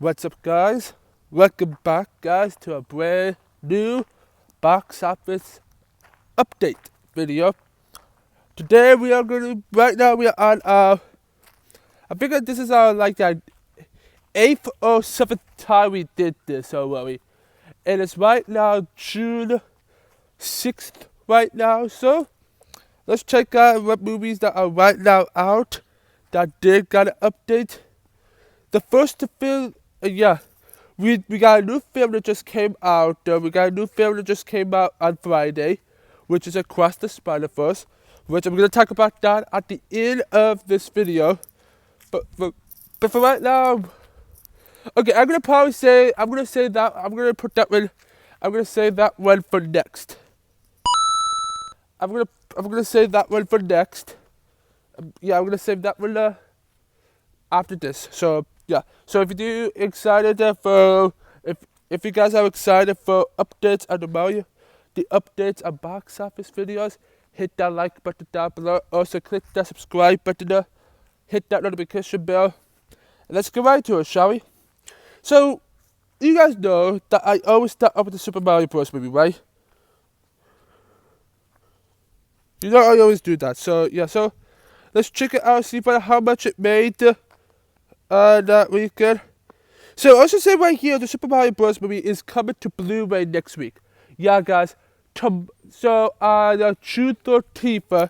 What's up, guys? Welcome back, guys, to a brand new box office update video. Today we are right now we are on I figured this is our the 8th or 7th time we did this already. And it's right now June 6th right now, so let's check out what movies that are right now out that did got an update. The first film, we got a new film that just came out. We got a new film that just came out on Friday, which is Across the Spider-Verse, which I'm going to talk about that at the end of this video. But for right now, okay, I'm going to say that one for next. I'm gonna save that one for next. I'm gonna save that one after this. So so if you excited for if you guys are excited for updates on the updates on box office videos, hit that like button down below. Also click that subscribe button, hit that notification bell, and let's get right to it, shall we? So you guys know that I always start up with the Super Mario Bros. Movie, right? You know I always do that. So so let's check it out, see how much it made that weekend. So I should say right here, the Super Mario Bros. Movie is coming to Blu-ray next week. Yeah, guys. The June 13th.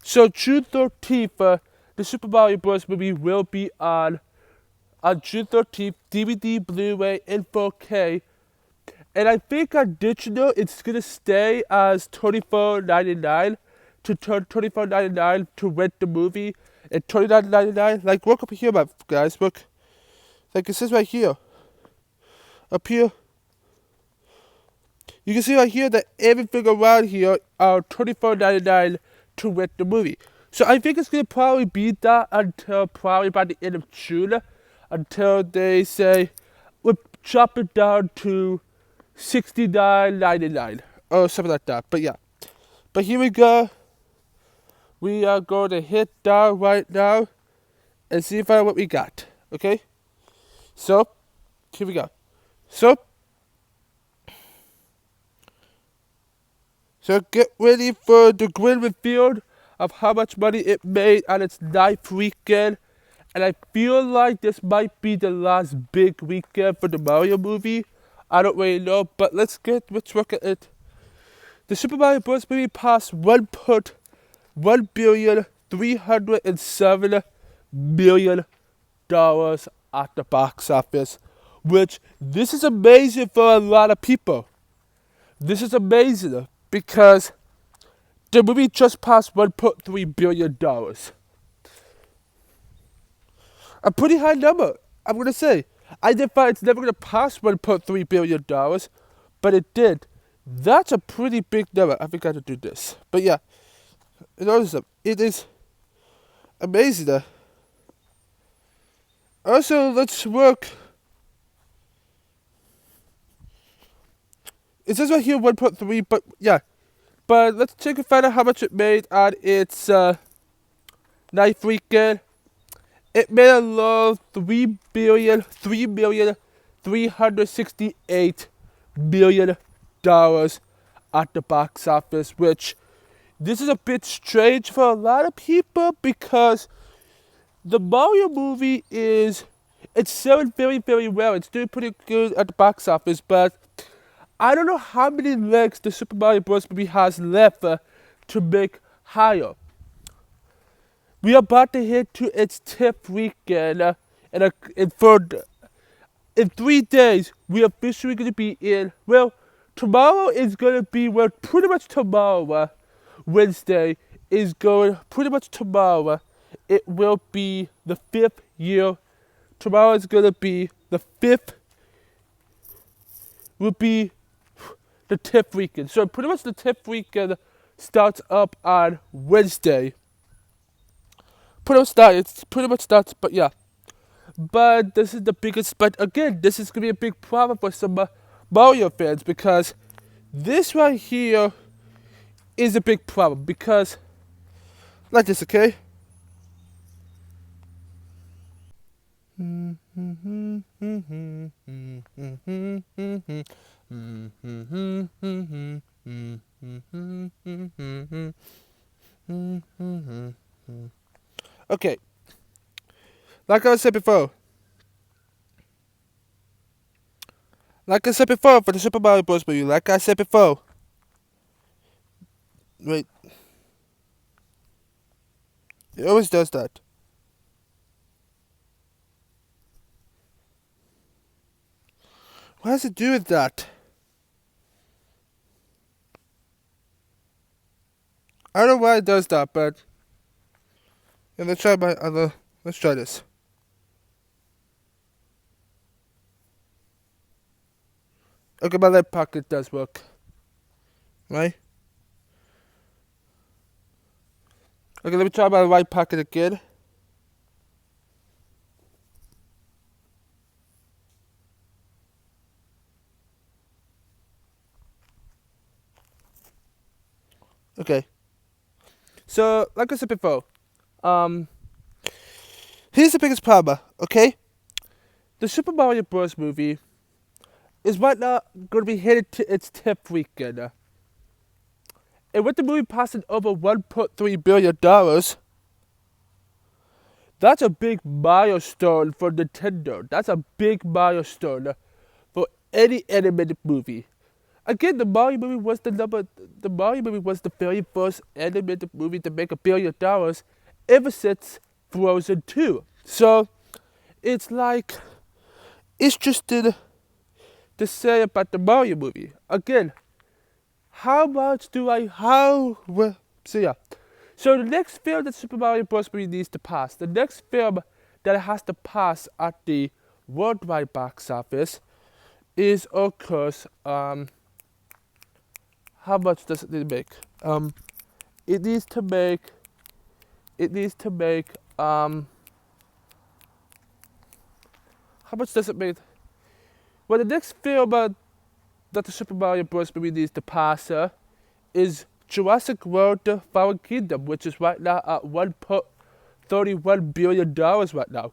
June 13th, the Super Mario Bros. Movie will be on June 13th, DVD, Blu-ray, and 4K. And I think on digital, it's gonna stay as $24.99 to $24.99 to rent the movie, and $29.99. Like, look up here, guys. Look, like it says right here, up here. You can see right here that everything around here are $24.99 to rent the movie. So I think it's gonna probably be that until probably by the end of June, until they say we'll drop it down to $69.99 or something like that. But here we go. We are going to hit down right now and see what we got. Okay? So, here we go. So get ready for the grand reveal of how much money it made on its 9th weekend. And I feel like this might be the last big weekend for the Mario movie. I don't really know, but let's look at it. The Super Mario Bros. Movie passed $1,307,000,000 at the box office, which this is amazing for a lot of people. This is amazing because the movie just passed $1.3 billion. A pretty high number, I'm gonna say. I did find it's never gonna pass $1.3 billion, but it did. That's a pretty big number. I forgot to do this, but yeah. It is amazing. Also, let's work. It says right here 1.3, but yeah. But let's check and find out how much it made on its 9th weekend. It made a low $3,368,000,000 at the box office, which this is a bit strange for a lot of people because the Mario movie it's selling very, very well. It's doing pretty good at the box office, but I don't know how many legs the Super Mario Bros. Movie has left to make higher. We are about to hit to its 10th weekend, in 3 days, we are officially going to be in, tomorrow is going to be, pretty much tomorrow, Wednesday, is going, pretty much tomorrow, it will be the 5th year. Tomorrow is going to be the 5th, will be the 10th weekend. So pretty much the 10th weekend starts up on Wednesday. It pretty much starts, but yeah. But this is the biggest, but again, this is going to be a big problem for some Mario fans because this right here is a big problem because, like this, okay? Like I said before. Like I said before for the Super Mario Bros. Movie. Like I said before. Wait. It always does that. What does it do with that? I don't know why it does that, but yeah, let's try my other. Let's try this. Okay, my left pocket does work, right? Okay, let me try my right pocket again. Okay. So, like I said before, um, here's the biggest problem. Okay, the Super Mario Bros. Movie is right now going to be headed to its 10th weekend. And with the movie passing over $1.3 billion, that's a big milestone for Nintendo. That's a big milestone for any animated movie. Again, the Mario movie was the Mario movie was the very first animated movie to make $1 billion ever since Frozen 2. So it's like it's just to say about the Mario movie. Again, how much do I so yeah. So the next film that Super Mario Bros. Movie needs to pass, the next film that it has to pass at the worldwide box office is of course how much does it need to make? It needs to make how much does it make? Well, the next film that the Super Mario Bros. Movie needs to pass is Jurassic World: The Fallen Kingdom, which is right now at $1.31 billion right now.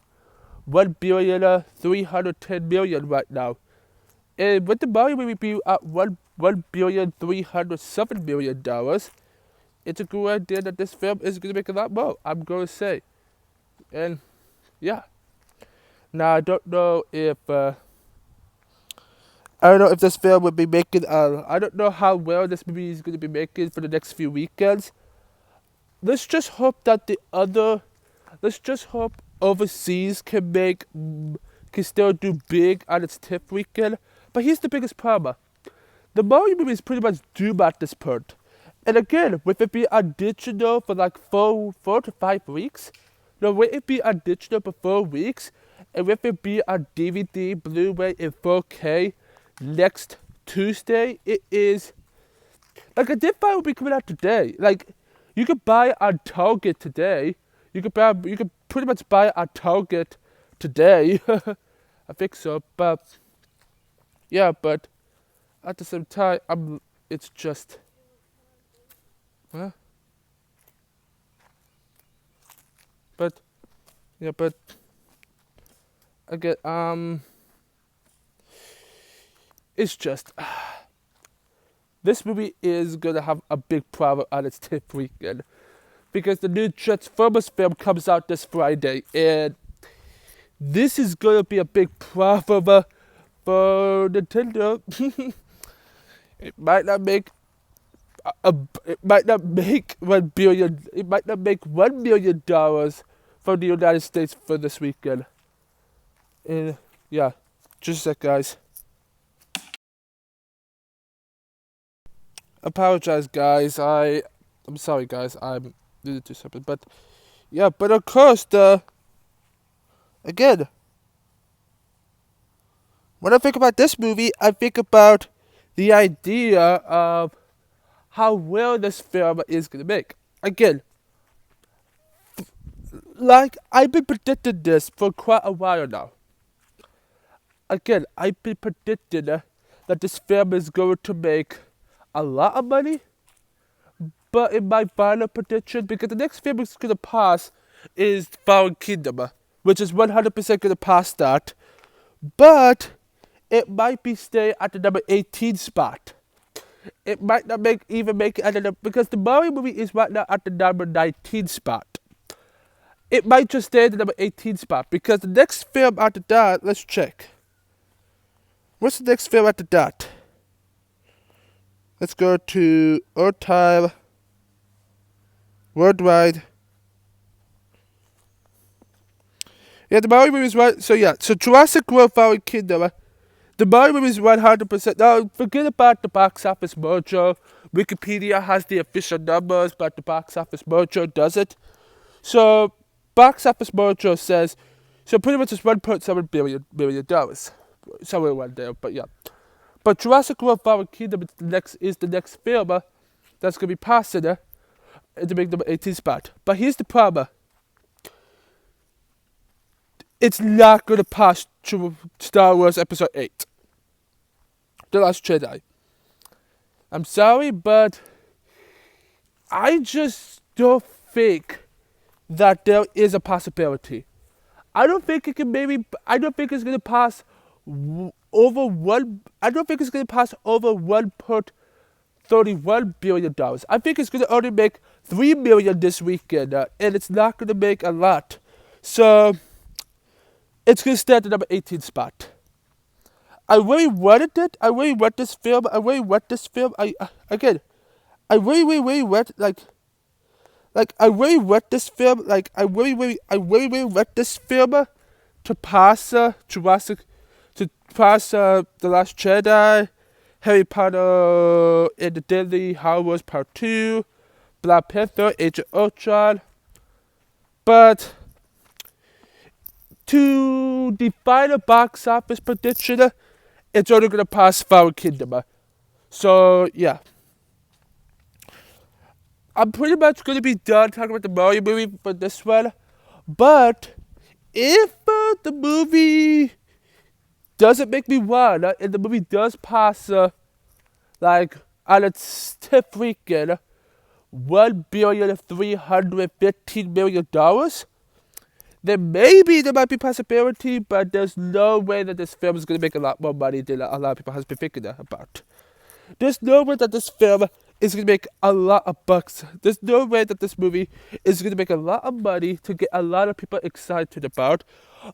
1,310,000,000 right now. And with the Mario movie being at $1,307,000,000, it's a good idea that this film is going to make a lot more, I'm going to say. And yeah. Now I don't know if this film would be making. I don't know how well this movie is going to be making for the next few weekends. Let's just hope that let's just hope overseas can still do big on its 10th weekend. But here's the biggest problem: the Mario movie is pretty much doomed at this point. And again, with it being on digital for like 4 to 5 weeks, with it be on digital for 4 weeks, and with it be on DVD, Blu-ray, and 4K next Tuesday, it is like a Dip will be coming out today. Like you could buy it on Target today. You could pretty much buy it on Target today. I think so, but yeah, but at the same time, it's just, huh? But yeah, but again, it's just this movie is gonna have a big problem on its 10th weekend because the new Transformers film comes out this Friday, and this is gonna be a big problem for Nintendo. It might not make it might not make $1 million for the United States for this weekend. And yeah, just a sec, guys. Apologize, guys. I'm sorry, guys. I'm needed to do something, but yeah, but of course again, when I think about this movie, I think about the idea of how well this film is gonna make. Again, like I've been predicting this for quite a while now. Again, I've been predicting that this film is going to make a lot of money. But in my final prediction, because the next film is gonna pass is Fallen Kingdom, which is 100% gonna pass that. But it might be staying at the number 18 spot. It might not even make it at the because the Mario movie is right now at the number 19 spot. it might just stay at the number 18 spot because the next film after that, let's check. What's the next film after that? Let's go to all time, worldwide. Yeah, the Mario movie is right. So yeah, so Jurassic World Fallen Kingdom. The Mario movie is 100%. Now, forget about the box office mojo. Wikipedia has the official numbers, but the box office mojo doesn't. So, box office mojo says, so pretty much it's $1.7 billion. Somewhere around there, but yeah. But Jurassic World Fallen Kingdom is the next film that's going to be passing it to make number 18 spot. But here's the problem. It's not going to pass Star Wars Episode 8. The Last Jedi. I'm sorry, but I just don't think that there is a possibility. I don't think it can I don't think it's going to pass over one. I don't think it's going to pass over $1.31 billion. I think it's going to only make $3 million this weekend, and it's not going to make a lot. So it's going to stay at the number 18 spot. I really wanted it. I really want this film. I really want this film. Again, I really want I really want this film. I really want this film to pass Jurassic, to pass The Last Jedi, Harry Potter and the Deadly Hallows Part 2, Black Panther, Age of Ultron. But to define a box office prediction, it's only going to pass Fallen Kingdom. So, yeah. I'm pretty much going to be done talking about the Mario movie for this one. But if the movie doesn't make me want, and the movie does pass, on its 10th weekend, $1,315,000,000, then maybe there might be possibility, but there's no way that this film is going to make a lot more money than a lot of people have been thinking about. There's no way that this film is going to make a lot of bucks. There's no way that this movie is going to make a lot of money to get a lot of people excited about.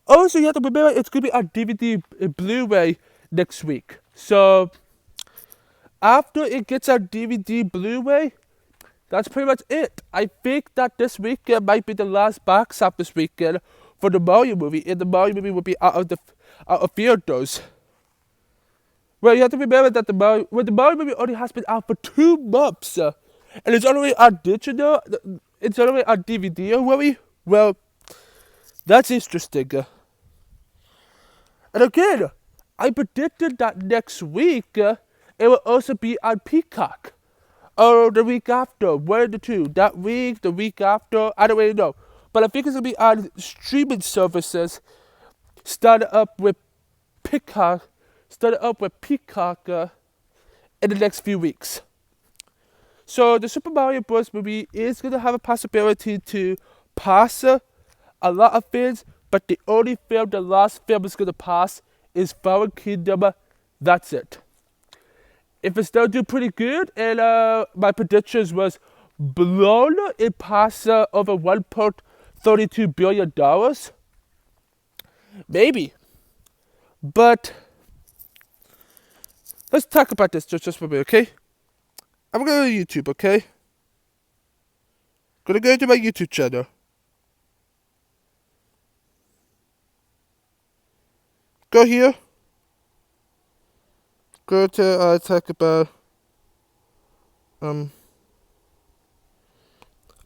Also, you have to remember it's going to be on DVD and Blu-ray next week. So, after it gets on DVD Blu-ray, that's pretty much it. I think that this weekend might be the last box office weekend for the Mario movie, and the Mario movie will be out of theaters. Well, you have to remember that the Mario movie only has been out for 2 months, and it's already on digital. It's already on DVD already. Well, that's interesting. And again, I predicted that next week it will also be on Peacock. Or the week after, one of the two. That week, the week after, I don't really know. But I think it's going to be on streaming services, started up with Peacock in the next few weeks. So the Super Mario Bros. Movie is going to have a possibility to pass a lot of films, but the only film the last film is going to pass is Fallen Kingdom. That's it. If it still do pretty good, and my predictions was blown, it passed over $1.32 billion. Maybe. But let's talk about this just for a minute, okay? I'm going to YouTube, okay? Gonna go into my YouTube channel. Go here. Go to talk about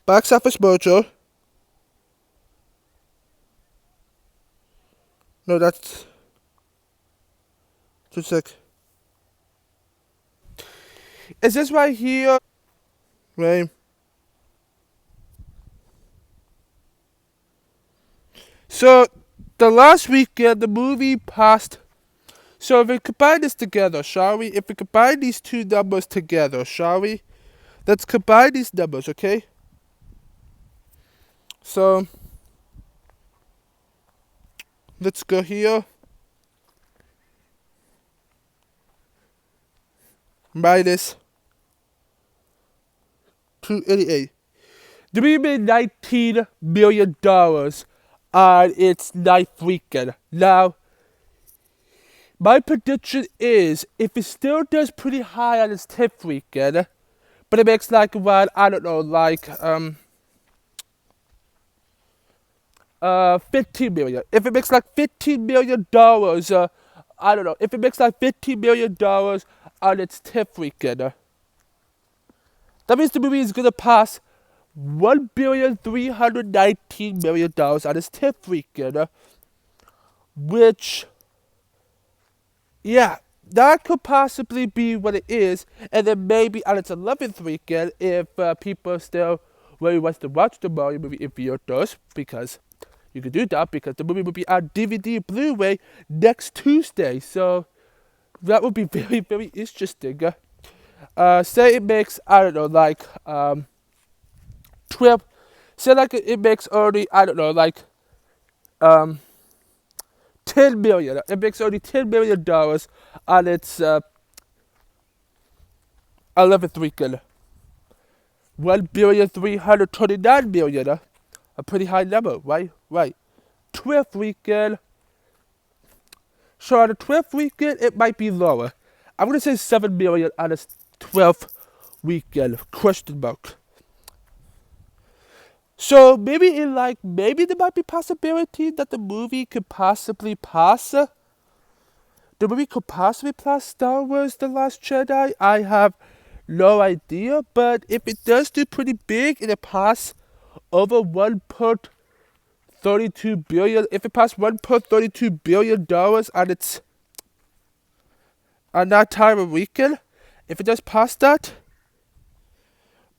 box office mojo. No, that's just like. Is this right here? Right. So the last weekend the movie passed. So if we combine this together, shall we? If we combine these two numbers together, shall we? Let's combine these numbers, okay? So let's go here. Minus 288. The movie made $19 million on its ninth weekend. Now, my prediction is if it still does pretty high on its 10th weekend, but it makes like around, I don't know, like 15 million. If it makes like $15 million, I don't know. If it makes like $15 million on its 10th weekend, that means the movie is gonna pass $1,319,000,000 on its 10th weekend, which, yeah, that could possibly be what it is. And then maybe on its 11th weekend, if people still really want to watch the Mario movie in theaters, because you could do that, because the movie will be on DVD Blu-ray next Tuesday. So that would be very, very interesting. Say it makes, I don't know, like 12, say like it makes only, I don't know, like 10 million. It makes only $10 million on its 11th weekend. 1,329,000,000. A pretty high number, right? Right. 12th weekend. So on the 12th weekend, it might be lower. I'm gonna say 7 million on its 12th weekend. Question mark. So maybe maybe there might be possibility that the movie could possibly pass. The movie could possibly pass Star Wars: The Last Jedi. I have no idea, but if it does do pretty big and it pass over 1.32 billion, if it passed $1.32 billion on its on that time of weekend, if it does pass that,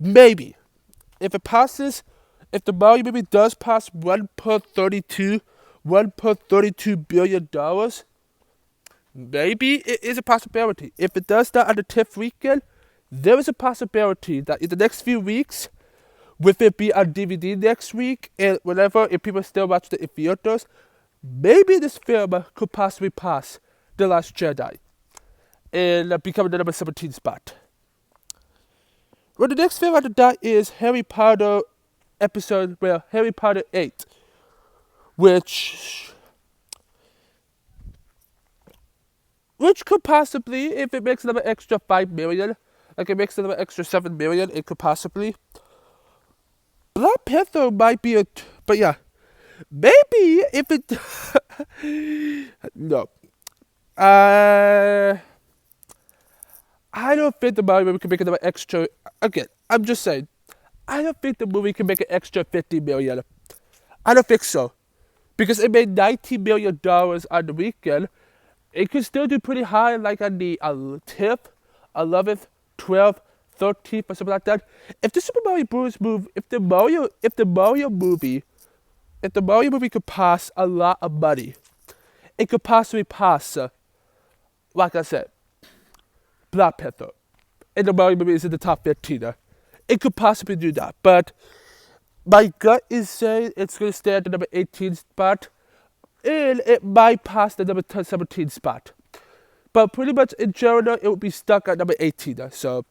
maybe. If it passes, if the Mario movie does pass $1.32 billion, maybe it is a possibility. If it does that on the 10th weekend, there is a possibility that in the next few weeks, with it be on DVD next week, and whenever, if people still watch it in theaters, maybe this film could possibly pass The Last Jedi and become the number 17 spot. Well, the next film after that is Harry Potter Harry Potter 8, which could possibly, if it makes another extra 5 million, like it makes another extra 7 million, it could possibly. Black Panther might be but yeah, maybe if it, no. I don't think the movie can make another extra, again, I'm just saying, I don't think the movie can make an extra 50 million. I don't think so. Because it made $19 million on the weekend. It could still do pretty high, like on the 10th, 11th, 12th, 13th, or something like that. If the Super Mario Bros. Movie, if the Mario movie could pass a lot of money, it could possibly pass, like I said, Black Panther. And the Mario movie is in the top 15. It could possibly do that, but my gut is saying it's going to stay at the number 18 spot, and it might pass the number 17 spot. But pretty much in general, it will be stuck at number 18. So,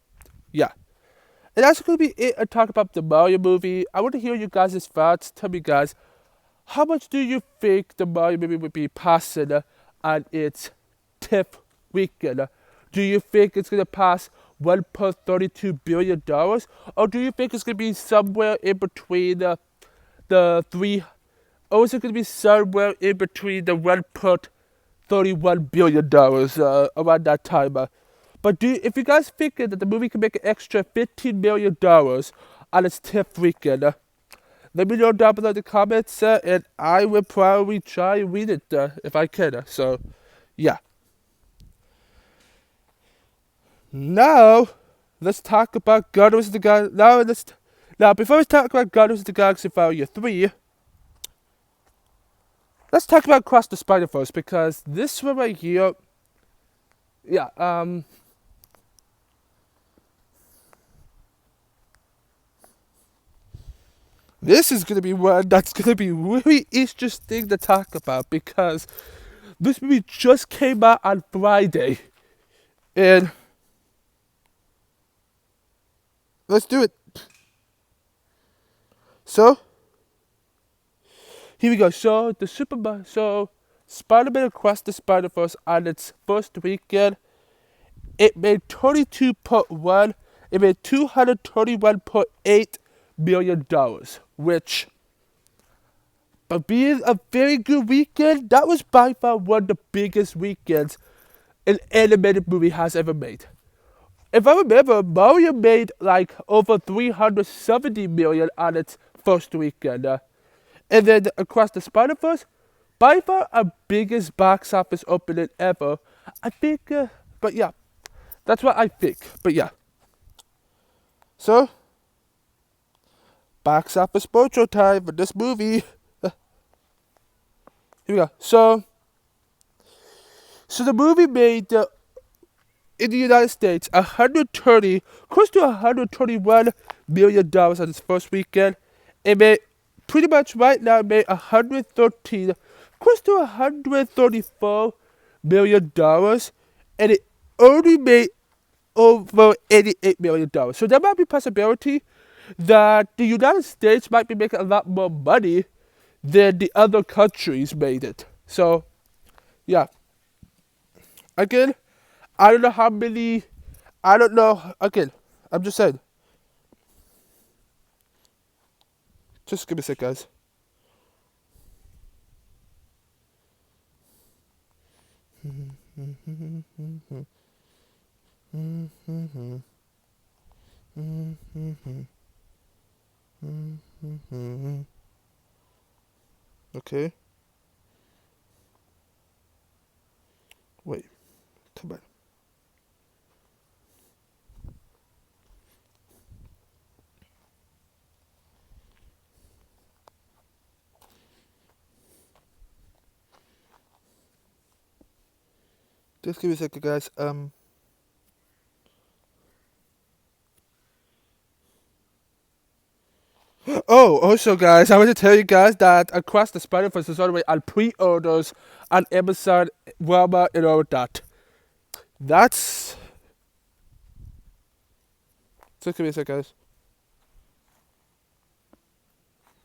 yeah. And that's going to be it. I talk about the Mario movie. I want to hear you guys' thoughts. Tell me, guys, how much do you think the Mario movie would be passing on its 10th weekend? Do you think it's going to pass $1.32 billion? Or do you think it's going to be somewhere in between the three? Or is it going to be somewhere in between the $1.31 billion around that time? But if you guys think that the movie can make an extra $15 million on its 10th weekend, let me know down below in the comments, and I will probably try and read it if I can. So, yeah. Now, let's talk about Guardians of the Galaxy. Now, before we talk about Guardians of the Galaxy Volume 3, let's talk about Across the Spider-Verse, because this one right here, yeah, this is going to be one that's going to be really interesting to talk about, because this movie just came out on Friday, and let's do it. So here we go. So Spider-Man Across the Spider-Verse on its first weekend, it made 22.1. It made $231.8 million, which, but being a very good weekend, that was by far one of the biggest weekends an animated movie has ever made. If I remember, Mario made like over 370 million on its first weekend. And then Across the Spider-Verse, by far our biggest box office opening ever. I think, but yeah, that's what I think. But yeah. So, box office mojo time for this movie. Here we go. So the movie made in the United States 130, close to $121 million on its first weekend. It made pretty much right now made 113, close to $134 million, and it only made over $88 million. So there might be a possibility that the United States might be making a lot more money than the other countries made it. So yeah, again, I don't know how many. I don't know. Again, I'm just saying. Just give me a sec, guys. Okay. Wait. Come on. Just give me a second, guys. Oh, also, guys, I want to tell you guys that Across the Spider-Verse is already on pre-orders on Amazon, Walmart, and all that. That's. Just give me a second, guys.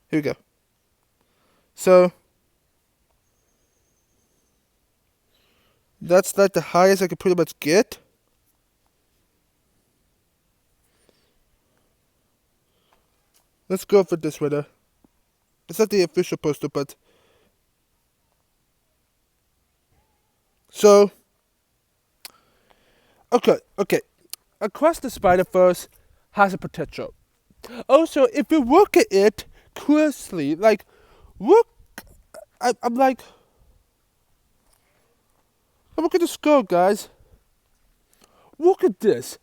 Here we go. So that's like the highest I could pretty much get. Let's go for this winner. It's not the official poster, but so okay. Across the Spider-Verse has a potential. Also, if you look at it closely, like look, I'm like, look at the score, guys. Look at this.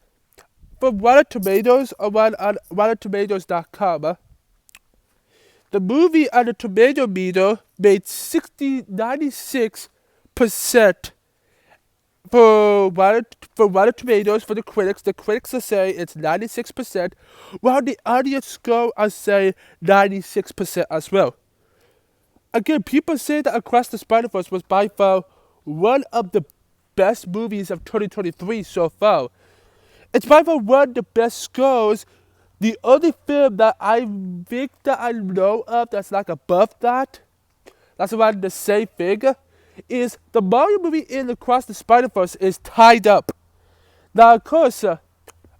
From Rotten Tomatoes on RottenTomatoes.com, the movie on the tomato meter made 96% for Rotten Tomatoes for the critics. The critics are saying it's 96%, while the audience score are saying 96% as well. Again, people say that Across the Spider-Verse was by far one of the best movies of 2023 so far. It's by far one of the best scores. The only film that I think that I know of that's like above that, that's around the same figure, is the Mario movie in Across the Spider-Verse is tied up. Now, of course,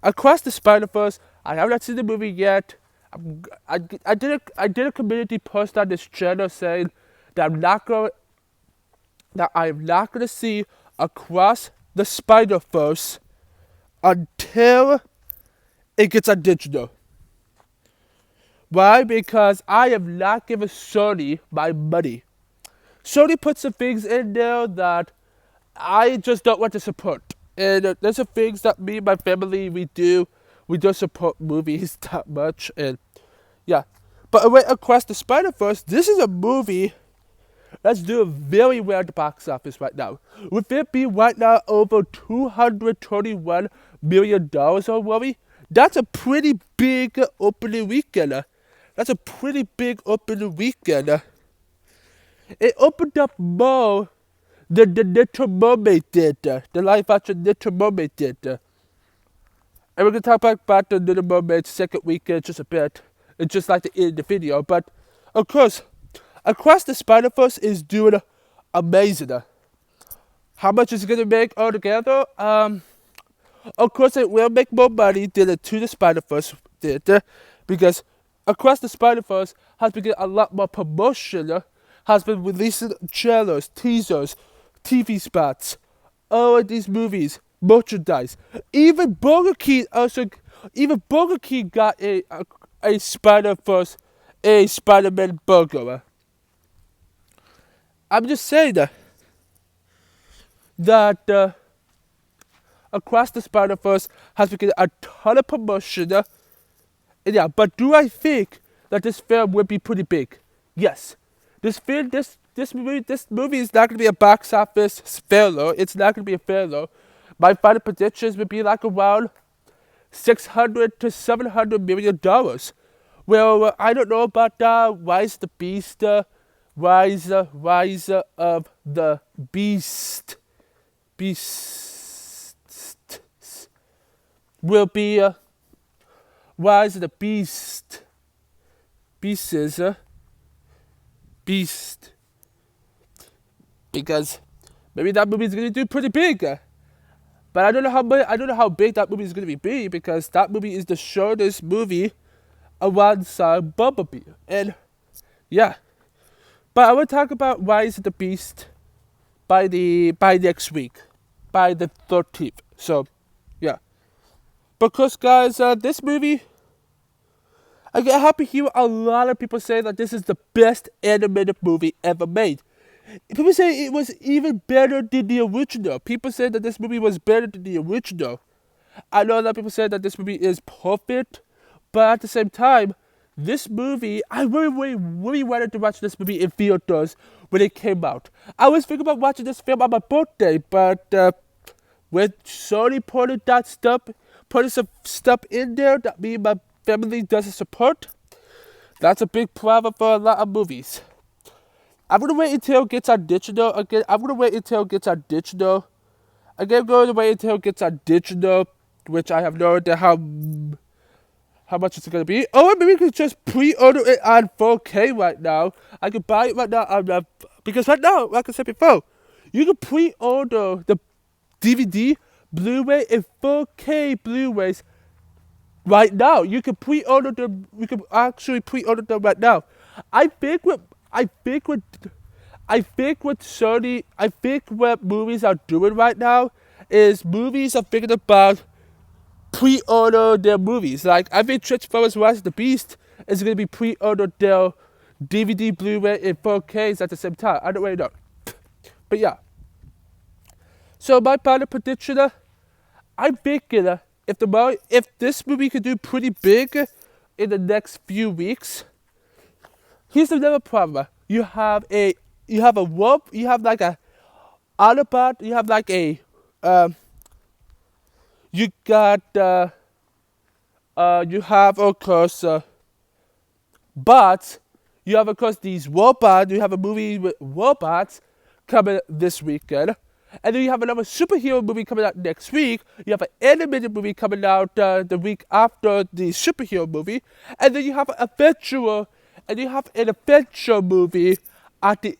Across the Spider-Verse, I have not seen the movie yet. I did a community post on this channel saying that I'm not gonna see Across the Spider-Verse until it gets on digital. Why? Because I have not given Sony my money. Sony puts some things in there that I just don't want to support. And there's some things that me and my family, we don't support movies that much. And yeah. But Across the Spider-Verse, this is a movie that's doing very well at the box office right now. With it being right now over $221 million already, that's a pretty big opening weekend. That's a pretty big opening weekend. It opened up more than the Little Mermaid did, the live action Little Mermaid did. And we're going to talk about the Little Mermaid second weekend just a bit. It's just like the end of the video. But of course, Across the Spider-Verse is doing amazing. How much is it gonna make altogether? Of course, it will make more money than To the Spider-Verse did, because Across the Spider-Verse has been getting a lot more promotion, has been releasing trailers, teasers, TV spots, all of these movies, merchandise. Even Burger King got a Spider-Verse, a Spider-Man burger. I'm just saying that Across the Spider-Verse has been getting a ton of promotion. Yeah, but do I think that this film will be pretty big? Yes. This movie is not gonna be a box office failure. It's not gonna be a failure. My final predictions would be like around $600 to $700 million. Well, I don't know about Rise of the Beast, Rise of the Beast will be Rise of the Beast. Beast. Because maybe that movie is gonna do pretty big. But I don't know how big that movie is gonna be because that movie is the shortest movie alongside Bumblebee. And yeah. But I will talk about Rise of the Beast by next week. By the 13th. So yeah. Because guys, this movie, I get happy to hear a lot of people say that this is the best animated movie ever made. People say it was even better than the original. People say that this movie was better than the original. I know a lot of people say that this movie is perfect, but at the same time, this movie, I really wanted to watch this movie in theaters when it came out. I was thinking about watching this film on my birthday, but with Sony putting some stuff in there that me and my family doesn't support, that's a big problem for a lot of movies. I'm gonna wait until it gets on digital again. I'm gonna wait until it gets on digital. Again, I'm going to wait until it gets on digital, which I have no idea how much it's gonna be. Or maybe we could just pre-order it on 4K right now. I could buy it right now on because right now, like I said before, you can pre-order the DVD, Blu-ray, and 4K Blu-rays right now. You can pre-order them. We can actually pre-order them right now. I think what Sony, I think what movies are doing right now is movies are thinking about pre-order their movies. Like, I think Transformers Rise of the Beast is going to be pre-ordered their DVD, Blu-ray, and 4Ks at the same time. I don't really know. But yeah. So my final prediction, I'm thinking if this movie could do pretty big in the next few weeks, here's another problem. You have like a Autobot, you have like a you have of course bots. You have of course these robots. You have a movie with robots coming this weekend. And then you have another superhero movie coming out next week. You have an animated movie coming out the week after the superhero movie. And then you have an adventure movie at the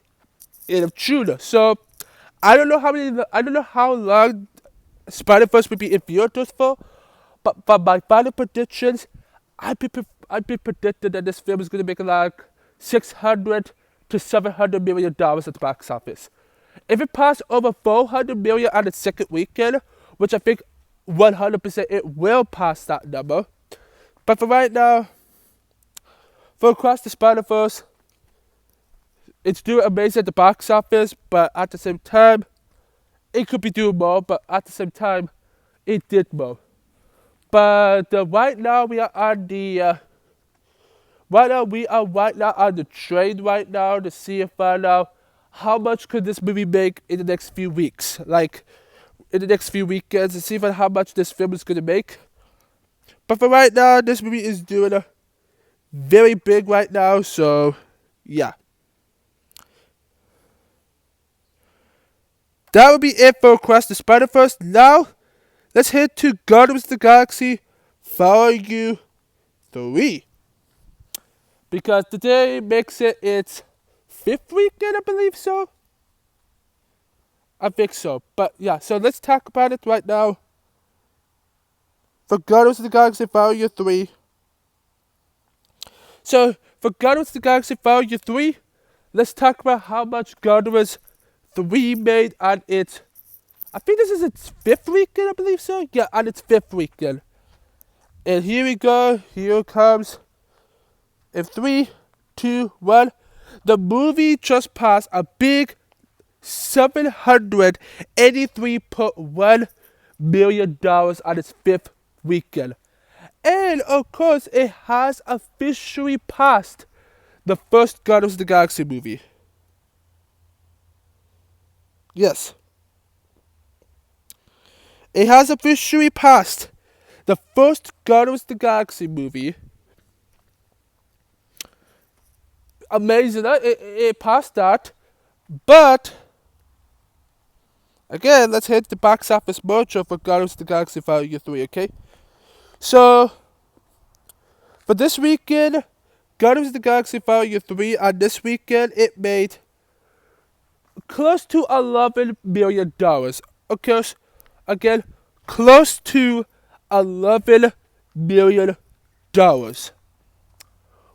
end of June. So I don't know how long Spider-Verse will be in theaters for, but for my final predictions, I've been predicting that this film is going to make like $600 to $700 at the box office. If it passed over 400 million on the second weekend, which I think 100% it will pass that number, but for right now, for Across the Spider-Verse, it's doing amazing at the box office, but at the same time, it could be doing more, but at the same time, it did more. But right now we are on the train right now to see if find out how much could this movie make in the next few weeks, like in the next few weekends, to see how much this film is gonna make. But for right now, this movie is doing very big right now, so yeah. That would be it for Across the Spider-Verse. Now, let's head to Guardians of the Galaxy Volume 3. because today makes it its 5th weekend, I believe so. I think so. But yeah, so let's talk about it right now. For Guardians of the Galaxy Volume 3. So, for Guardians of the Galaxy Volume 3, let's talk about how much Guardians 3 made on its, I think this is its 5th weekend, I believe so. Yeah, on its 5th weekend. And here we go. Here it comes. In 3, 2, 1. The movie just passed a big $783.1 million on its 5th weekend. And of course, it has officially passed the first Guardians of the Galaxy movie. Yes. It has officially passed the first Guardians of the Galaxy movie. Amazing, it passed that. But, again, let's hit the box office mojo for Guardians of the Galaxy Volume 3, okay? So, for this weekend, Guardians of the Galaxy Volume 3, on this weekend, it made close to $11 million. Of course, again, close to $11 million.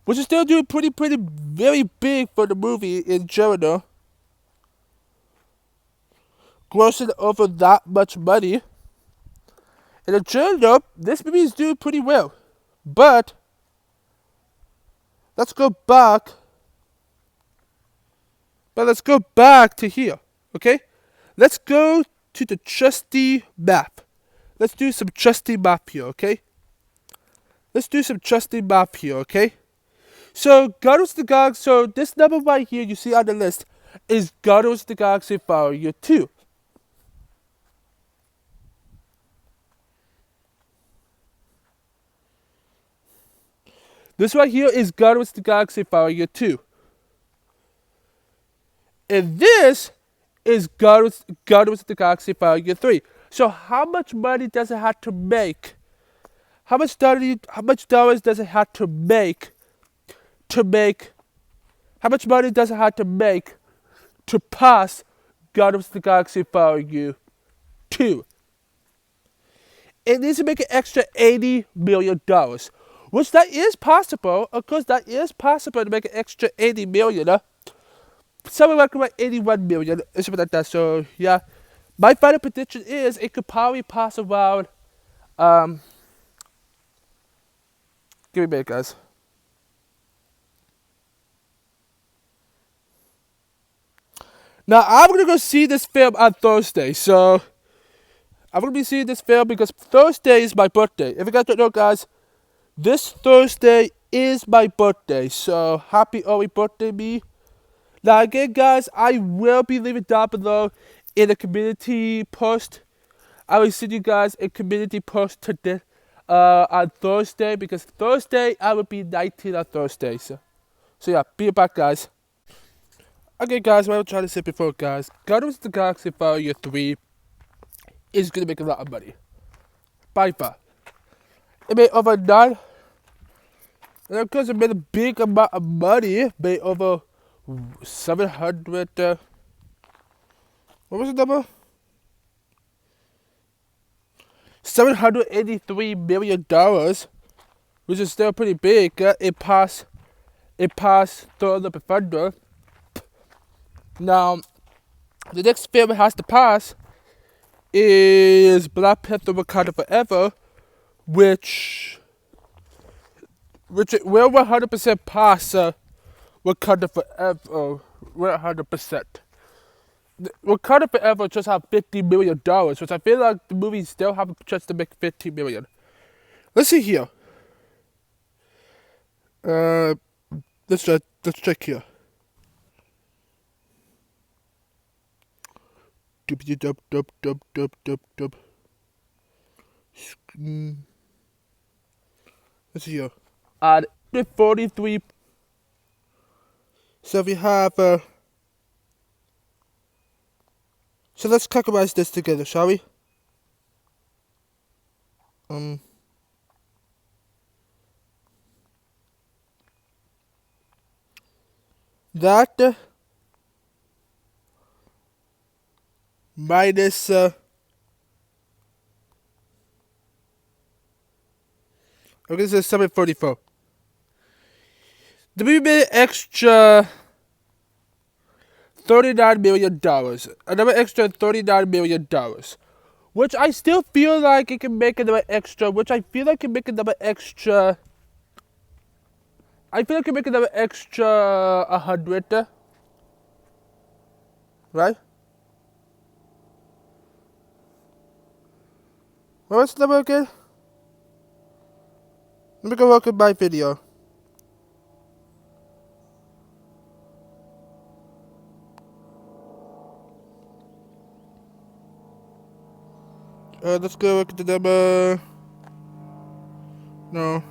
Which is still doing pretty, very big for the movie in general. Grossing over that much money. In general, this movie is doing pretty well. But, let's go back to here, okay? Let's go to the trusty map. Let's do some trusty map here, okay? So, Guardians of the Galaxy, so this number right here you see on the list is Guardians of the Galaxy Volume 2. This right here is Guardians of the Galaxy Volume 2. And this is Guardians of the Galaxy Volume 3. So how much money does it have to make? How much dollars does it have to make how much money does it have to make to pass Guardians of the Galaxy Volume 2? It needs to make an extra $80 million. Which that is possible. Of course, that is possible to make an extra $80 million. Somewhere like 81 million or something like that. So, yeah. My final prediction is it could probably pass around, give me a minute, guys. Now, I'm going to go see this film on Thursday. So, I'm going to be seeing this film because Thursday is my birthday. If you guys don't know, guys, this Thursday is my birthday. So, happy early birthday, me. Now, again, guys, I will be leaving down below in a community post. I will send you guys a community post today, on Thursday, because Thursday, I will be 19 on Thursday. So yeah, be back, guys. Okay, guys, what I'm trying to say before, guys, Guardians of the Galaxy Volume 3 is going to make a lot of money. By far. It made over 9, and of course, it made a big amount of money, made over 700, what was the number? $783 million, which is still pretty big. It passed Thor: Love and Thunder. Now, the next film it has to pass is Black Panther: Wakanda Forever, which it will 100% pass Wakanda Forever, 100%. Wakanda Forever just have $50 million, which I feel like the movie still have a chance to make $50 million. Let's see here. Let's check here. Dub. Let's see here. At 43. So we have so let's categorize this together, shall we? that minus okay, so 744. The movie made an extra $39 million. Another extra $39 million. Which I still feel like it can make another extra. Which I feel like it can make another extra. I feel like it can make another extra 100. Right? What was the number again? Let me go look at my video. Let's go look at the number. No.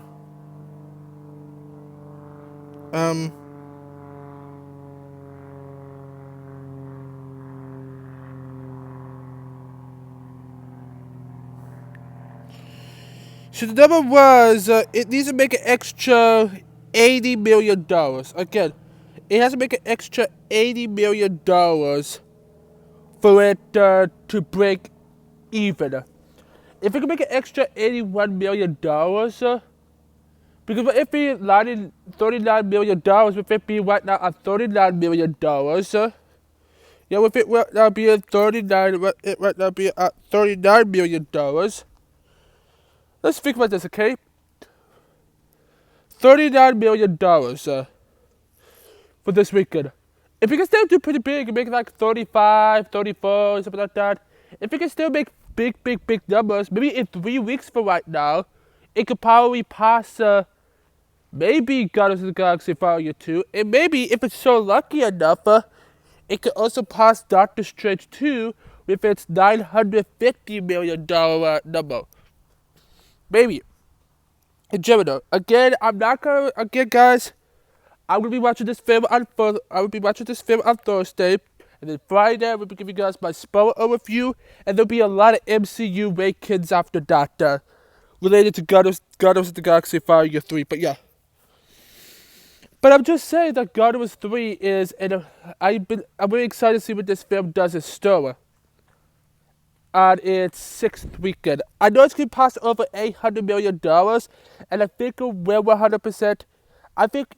So the number was, it needs to make an extra $80 million. Again, it has to make an extra $80 million for it to break even. If it can make an extra $81 million, because if it landed $39 million, with it being right now at $39 million, yeah, with it right now being at $39 million, let's think about this, okay? $39 million for this weekend. If it can still do pretty big and make like 35, 34, something like that, if it can still make big numbers, maybe in 3 weeks from right now, it could probably pass maybe Guardians of the Galaxy Volume 2, and maybe if it's so lucky enough, it could also pass Doctor Strange 2 with its $950 million number. Maybe. In Gemini. Again, guys, I'm gonna be watching this film on Thursday, and then Friday I will be giving you guys my spoiler overview, and there'll be a lot of MCU rankings after that, related to Guardians of the Galaxy Volume 3. But yeah. But I'm just saying that Guardians 3 is, and I'm really excited to see what this film does in store on its 6th weekend. I know it's going to pass over $800 million, and I think it will 100%. I think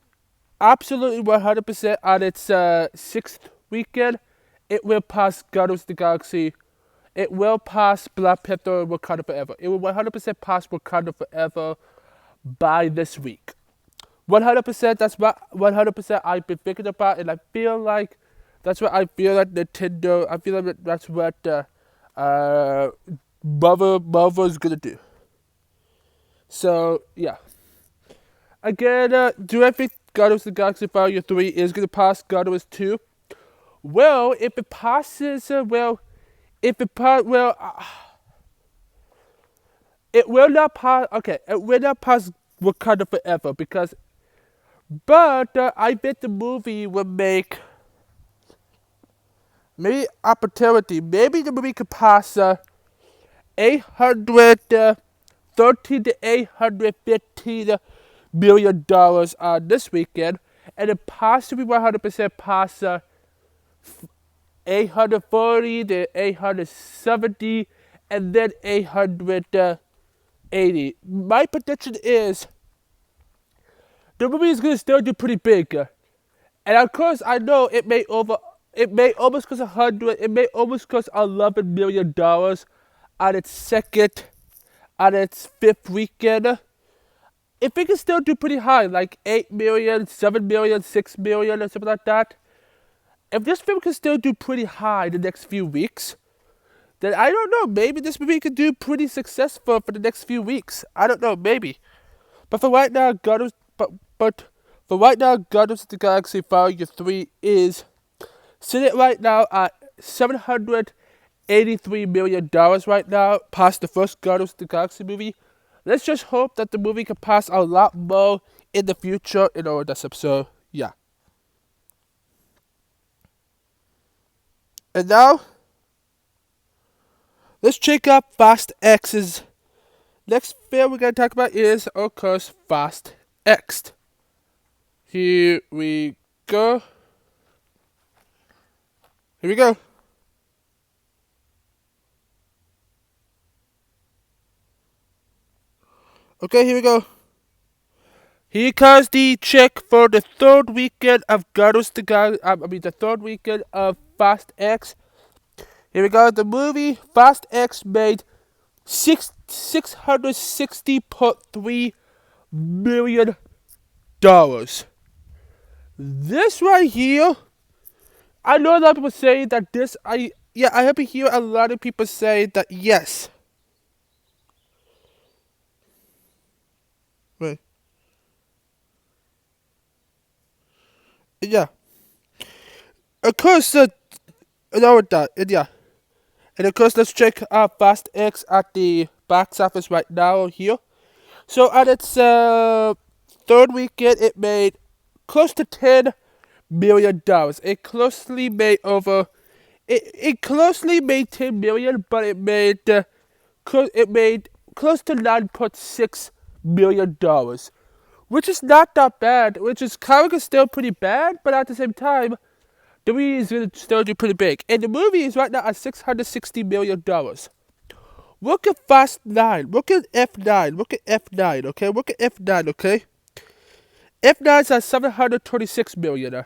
absolutely 100% on its 6th weekend, it will pass Guardians of the Galaxy. It will pass Black Panther and Wakanda Forever. It will 100% pass Wakanda Forever by this week. 100%, that's what 100% I've been thinking about, and I feel like that's what Nintendo, I feel like that's what Marvel's gonna do. So, yeah. Again, do I think Guardians of the Galaxy Volume 3 is gonna pass Guardians 2? Well, if it passes, it will not pass, okay, it will not pass Wakanda Forever, but I bet the movie will make maybe opportunity. Maybe the movie could pass $813 to $815 million on this weekend, and it possibly 100% pass 840 to 870, and then 880. My prediction is the movie is gonna still do pretty big, and of course I know it may almost cost $11 million on its 5th weekend. If it can still do pretty high, like 8 million, 7 million, 6 million, or something like that, if this film can still do pretty high the next few weeks, then I don't know, maybe this movie could do pretty successful for the next few weeks. I don't know, maybe. But for right now, Guardians of the Galaxy Volume 3 is sitting right now at $783 million right now, past the first Guardians of the Galaxy movie. Let's just hope that the movie can pass a lot more in the future in all this episode. Yeah. And now, let's check out Fast X's. Next film we're going to talk about is, of course, Fast X. Here we go. Here we go. Okay, here we go. Here comes the check for the third weekend of the third weekend of Fast X. Here we go. The movie Fast X made $660.3 million. This right here, I know a lot of people say that I have to hear a lot of people say that yes. Right. Yeah. Of course, no, that, yeah. And of course, let's check Fast X at the box office right now here. So at its third weekend, it made close to $10 million. It closely made 10 million, but it made close to $9.6 million, which is not that bad. Which is kind of still pretty bad, but at the same time, the movie is going to still do pretty big. And the movie is right now at $660 million. Look at Fast 9. Look at F9. Look at F9, okay? Look at F9, okay? F9's at $726 million.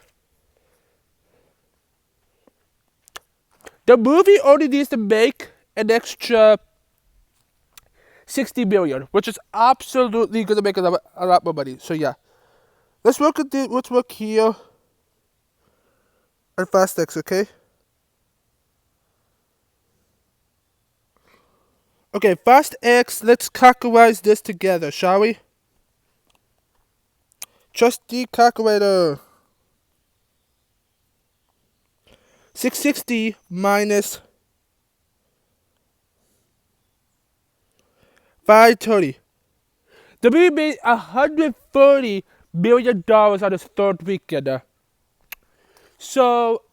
The movie only needs to make an extra $60 million, which is absolutely going to make a lot more money. So, yeah. Let's look here at Fast X, okay? Okay, Fast X, let's calculate this together, shall we? Trusty calculator. 660 minus 530. The movie made $130 million on its third weekend. So,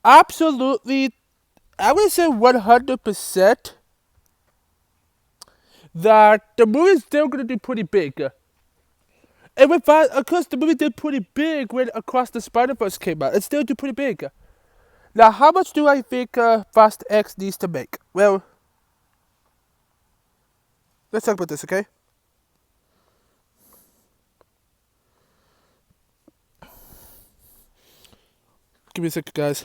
absolutely, I would say 100% that the movie is still going to do pretty big. And with that, of course, the movie did pretty big when Across the Spider-Verse came out. It still did pretty big. Now, how much do I think Fast X needs to make? Well, let's talk about this, okay? Give me a second, guys.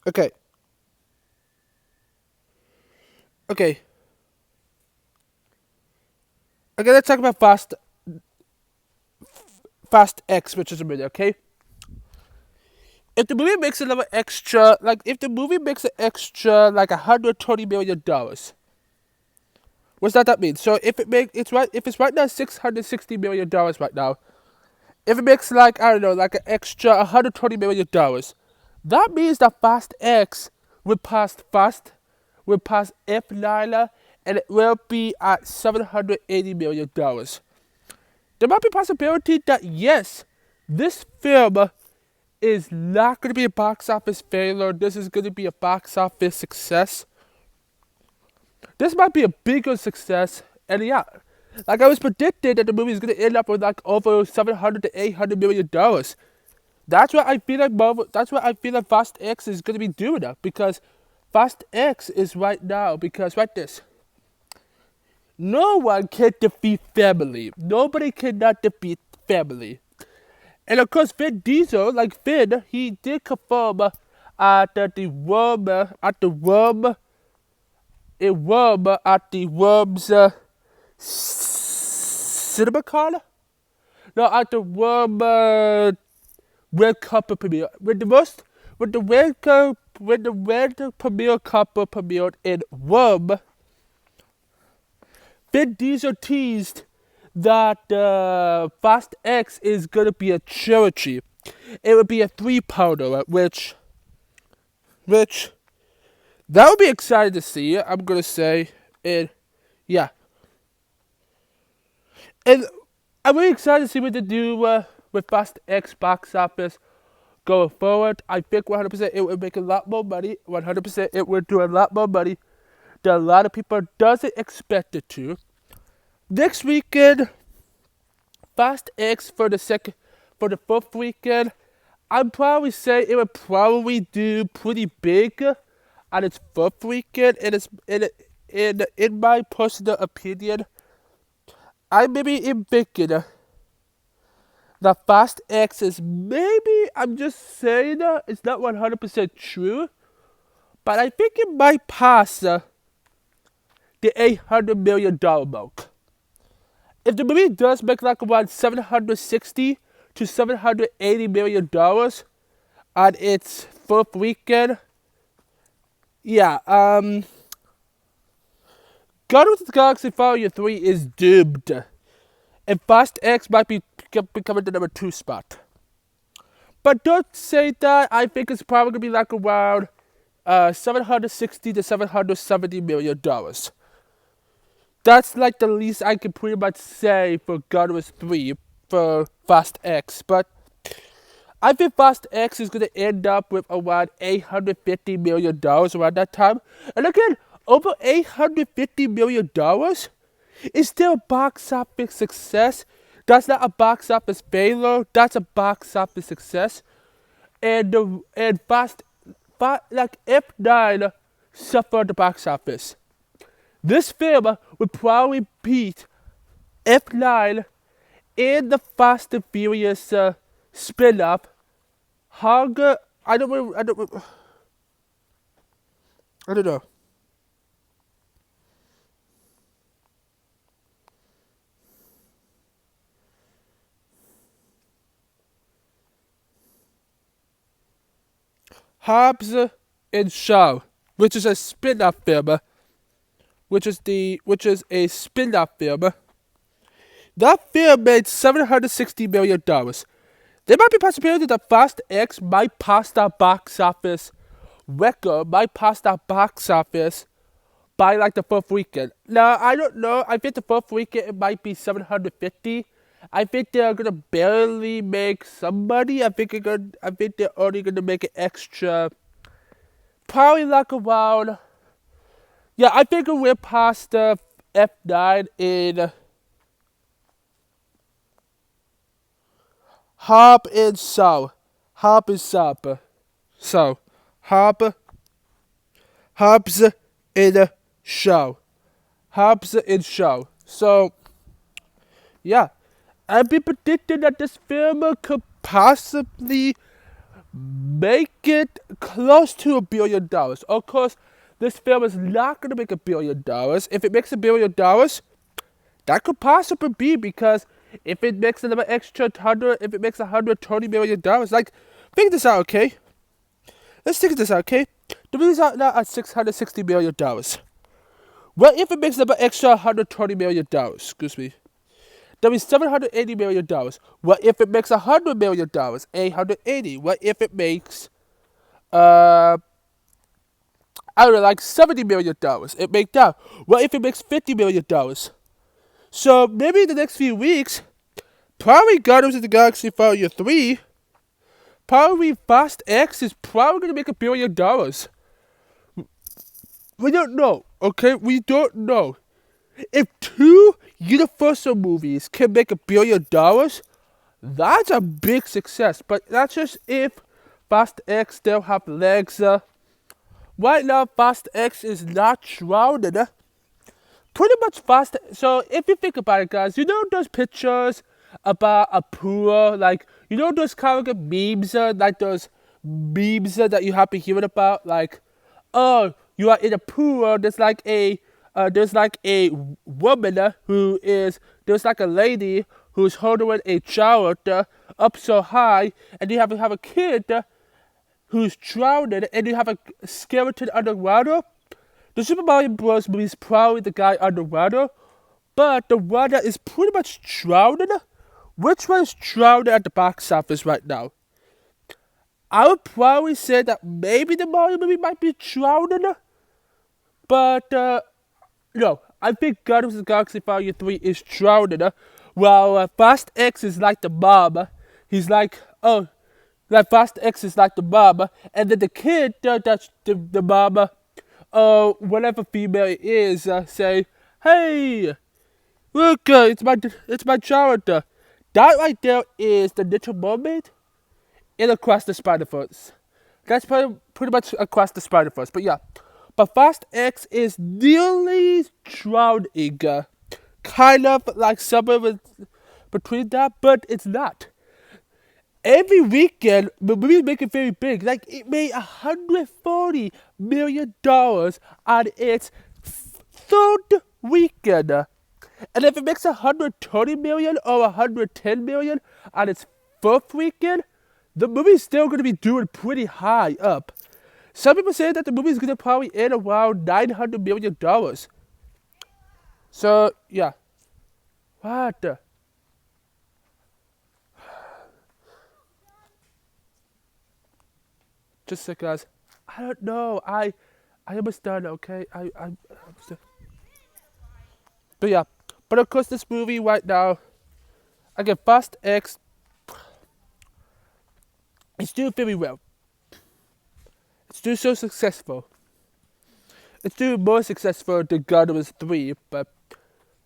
Okay. Okay. Okay, let's talk about Fast X, which is a movie, okay? If the movie makes another extra, like like $120 million, what's that mean? So if it's right now $660 million right now. If it makes like I don't know, like an extra $120 million, that means that Fast X will pass F9, and it will be at $780 million. There might be a possibility that yes, this film is not going to be a box office failure. This is going to be a box office success. This might be a bigger success, and yeah, like I was predicted that the movie is going to end up with like over $700 to $800 million. That's what I feel like Fast X is going to be doing that, because Fast X is right now, because right this. No one can defeat family. Nobody cannot defeat family. And of course, Vin Diesel, like Vin, he did confirm at the Worms cinema con? No, at the Worm Red Cup premiere. When the Red premiere cup premiered in Worm, Vin Diesel teased that Fast X is gonna be a trilogy. It would be a 3-pounder, which that would be exciting to see. I'm gonna say, and yeah, and I'm really excited to see what they do with Fast X box office going forward. I think 100% it would make a lot more money. 100% it would do a lot more money that a lot of people doesn't expect it to. Next weekend, Fast X for the fourth weekend, I'd probably say it would probably do pretty big on its fourth weekend. In my personal opinion, I maybe am thinking that Fast X is maybe, I'm just saying it's not 100% true, but I think it might pass the $800 million mark. If the movie does make like around $760 to $780 million on its fourth weekend, yeah, Guardians of the Galaxy Volume 3 is doomed, and Fast X might be becoming the number 2 spot. But don't say that. I think it's probably gonna be like around $760 to $770 million. That's like the least I can pretty much say for Guardians 3 for Fast X. But I think Fast X is gonna end up with around $850 million around that time. And again, over $850 million is still a box office success. That's not a box office failure. That's a box office success. And like F9 suffered the box office. This film would probably beat F9 in the Fast and Furious spin-off. Hunger. I don't know. Hobbs and Shaw, which is a spin-off film, which is a spin-off film. That film made $760 million. There might be a possibility that Fast X might pass that box office record, might pass that box office by like the fourth weekend. Now, I don't know. I think the fourth weekend it might be 750. I think they're gonna barely make some money. I think they're only gonna make an extra, probably like around. Yeah, I think we're past the F9 in Hob and Shaw. Hobbs and Shaw. Hobbs and Shaw. So, yeah. I've been predicting that this film could possibly make it close to $1 billion. Of course, this film is not going to make $1 billion. If it makes $1 billion, that could possibly be because if it makes another extra $120 million, like, think this out, okay? Let's think this out, okay? The movie's out now at $660 million. What if it makes another extra $120 million? Excuse me. That means $780 million. What if it makes $100 million? $880. What if it makes, I don't know, like $70 million? It makes that. What if it makes $50 million? So maybe in the next few weeks, probably Guardians of the Galaxy Volume 3, probably Fast X is probably going to make $1 billion. We don't know, okay? We don't know. If 2 Universal movies can make $1 billion, that's a big success. But that's just if Fast X still have legs. Right now, Fast X is not shrouded. Pretty much Fast. So if you think about it, guys, you know those pictures about a pool, like you know those kind of memes, like those memes that you have been hearing about, like, oh, you are in a pool. There's like a woman there's like a lady who's holding a child up so high, and you have a kid who's drowning, and you have a skeleton underwater. The Super Mario Bros. Movie is probably the guy underwater, but the one that is pretty much drowning, which one is drowning at the box office right now? I would probably say that maybe the Mario movie might be drowning, but no, I think Guardians of the Galaxy Volume 3 is drowning, while Fast X is like the mom he's like, oh, like Fast X is like the mama, and then the kid that's the mama, whatever female it is, say, hey, look, it's my character. That right there is the Little Mermaid in Across the Spider-Verse. That's pretty much Across the Spider-Verse, but yeah. But Fast X is nearly drowning, kind of like somewhere between that, but it's not. Every weekend, the movie make it very big. Like, it made $140 million on its third weekend. And if it makes $120 million or $110 million on its fourth weekend, the movie's still going to be doing pretty high up. Some people say that the movie's going to probably end around $900 million. So, yeah. What the? Just a sec, guys. I don't know. I almost done, okay? I'm still. But yeah. But of course, this movie right now, again, Fast X, it's doing very well. It's doing so successful. It's doing more successful than Guardians 3, but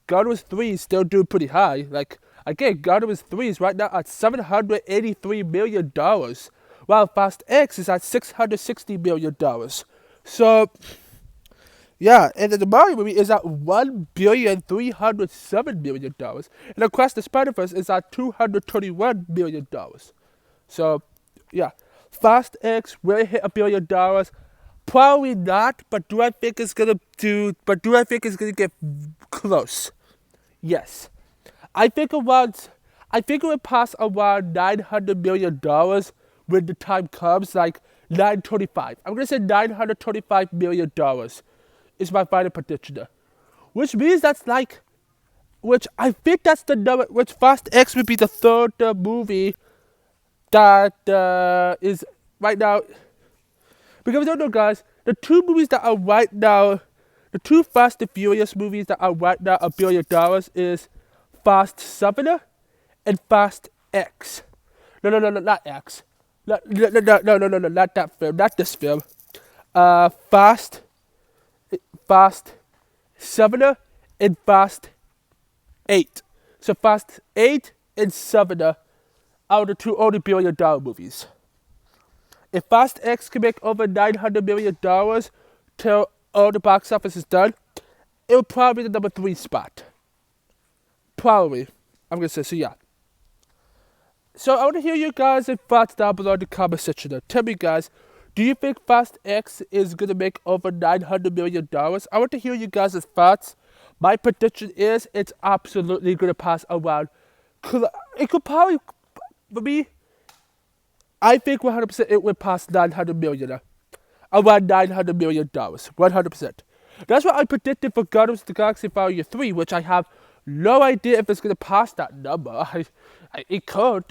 Guardians 3 is still doing pretty high. Like, again, Guardians 3 is right now at $783 million, while Fast X is at $660 million. So, yeah, and then the Mario movie is at $1,307 million, and Across the Spider-Verse is at $221 million. So, yeah, Fast X will hit $1 billion. Probably not, but do I think it's gonna get close? Yes, I think it will pass around $900 million when the time comes, like 925. I'm gonna say $925 million is my final prediction, which means which I think that's the number. Which Fast X would be the third movie that is right now. Because we don't know, guys, the two movies that are right now, the two Fast and Furious movies that are right now $1 billion is Fast 7 and Fast X. No, not X. No, not that film, not this film. Fast 7 and Fast 8. So Fast 8 and 7 are the two only $1 billion movies. If Fast X can make over $900 million till all the box office is done, it will probably be the number 3 spot. Probably. I'm going to say, so yeah. So I want to hear you guys' thoughts down below in the comment section. Tell me, guys, do you think Fast X is going to make over $900 million? I want to hear you guys' thoughts. My prediction is it's absolutely going to pass around. It could probably, for me, I think 100% it would pass $900 million. Around $900 million. 100%. That's what I predicted for Guardians of the Galaxy Volume 3, which I have no idea if it's going to pass that number. It could.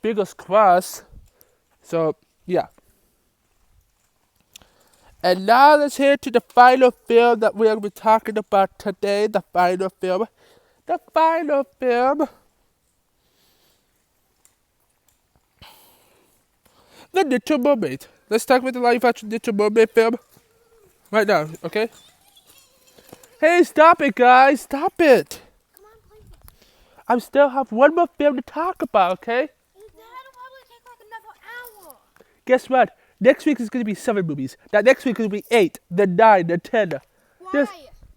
Fingers crossed. So, yeah. And now let's head to the final film that we're going to be talking about today. The final film. The Little Mermaid. Let's talk about the live action Little Mermaid film right now, okay? Hey, stop it, guys. Stop it. Come on, please. I still have one more film to talk about, okay? That'll probably take like another hour. Guess what? Next week is going to be 7 movies. That next week is going to be 8, then 9, then 10. Why?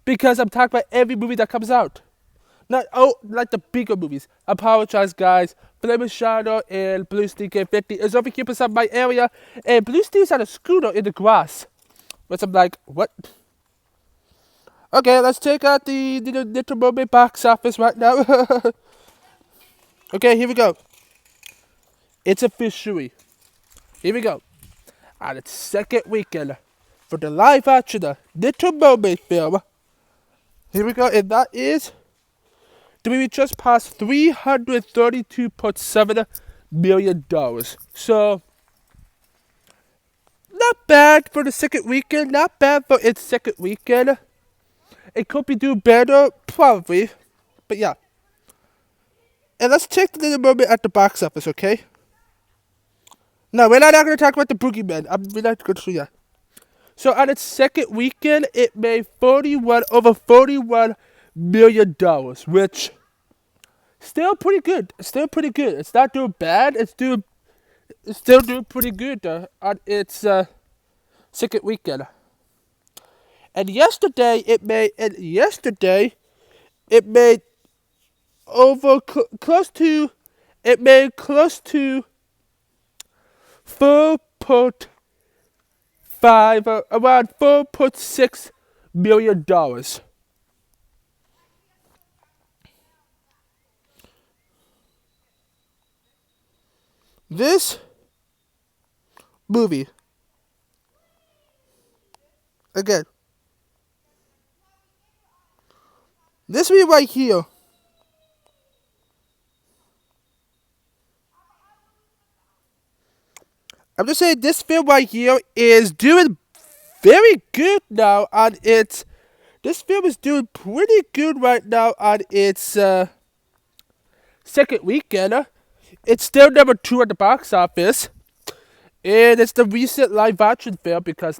Because I'm talking about every movie that comes out. Not like the bigger movies. I apologize, guys. Flaming Shadow and Blue Steel Game 50 is over here beside my area, and Blue Steel's on a scooter in the grass. Which I'm like, what? Okay, let's check out the Little Mermaid box office right now. Okay, here we go. It's officially. Here we go. On its second weekend for the live action Little Mermaid film. Here we go, and that is. The movie just passed $332.7 million. So, not bad for the second weekend. Not bad for its second weekend. It could be doing better, probably. But yeah. And let's check the Little Mermaid at the box office, okay? No, we're not going to talk about the Boogeyman. We're not going to do that. So on its second weekend, it made over $41 million, which still pretty good. Still pretty good. It's not doing bad. It's still doing pretty good on its second weekend. And yesterday it made over close to it made close to 4.5 around $4.6 million. This movie again. This movie right here. I'm just saying this film right here is doing very good now on its. This film is doing pretty good right now on its second weekend. It's still number 2 at the box office. And it's the recent live action film because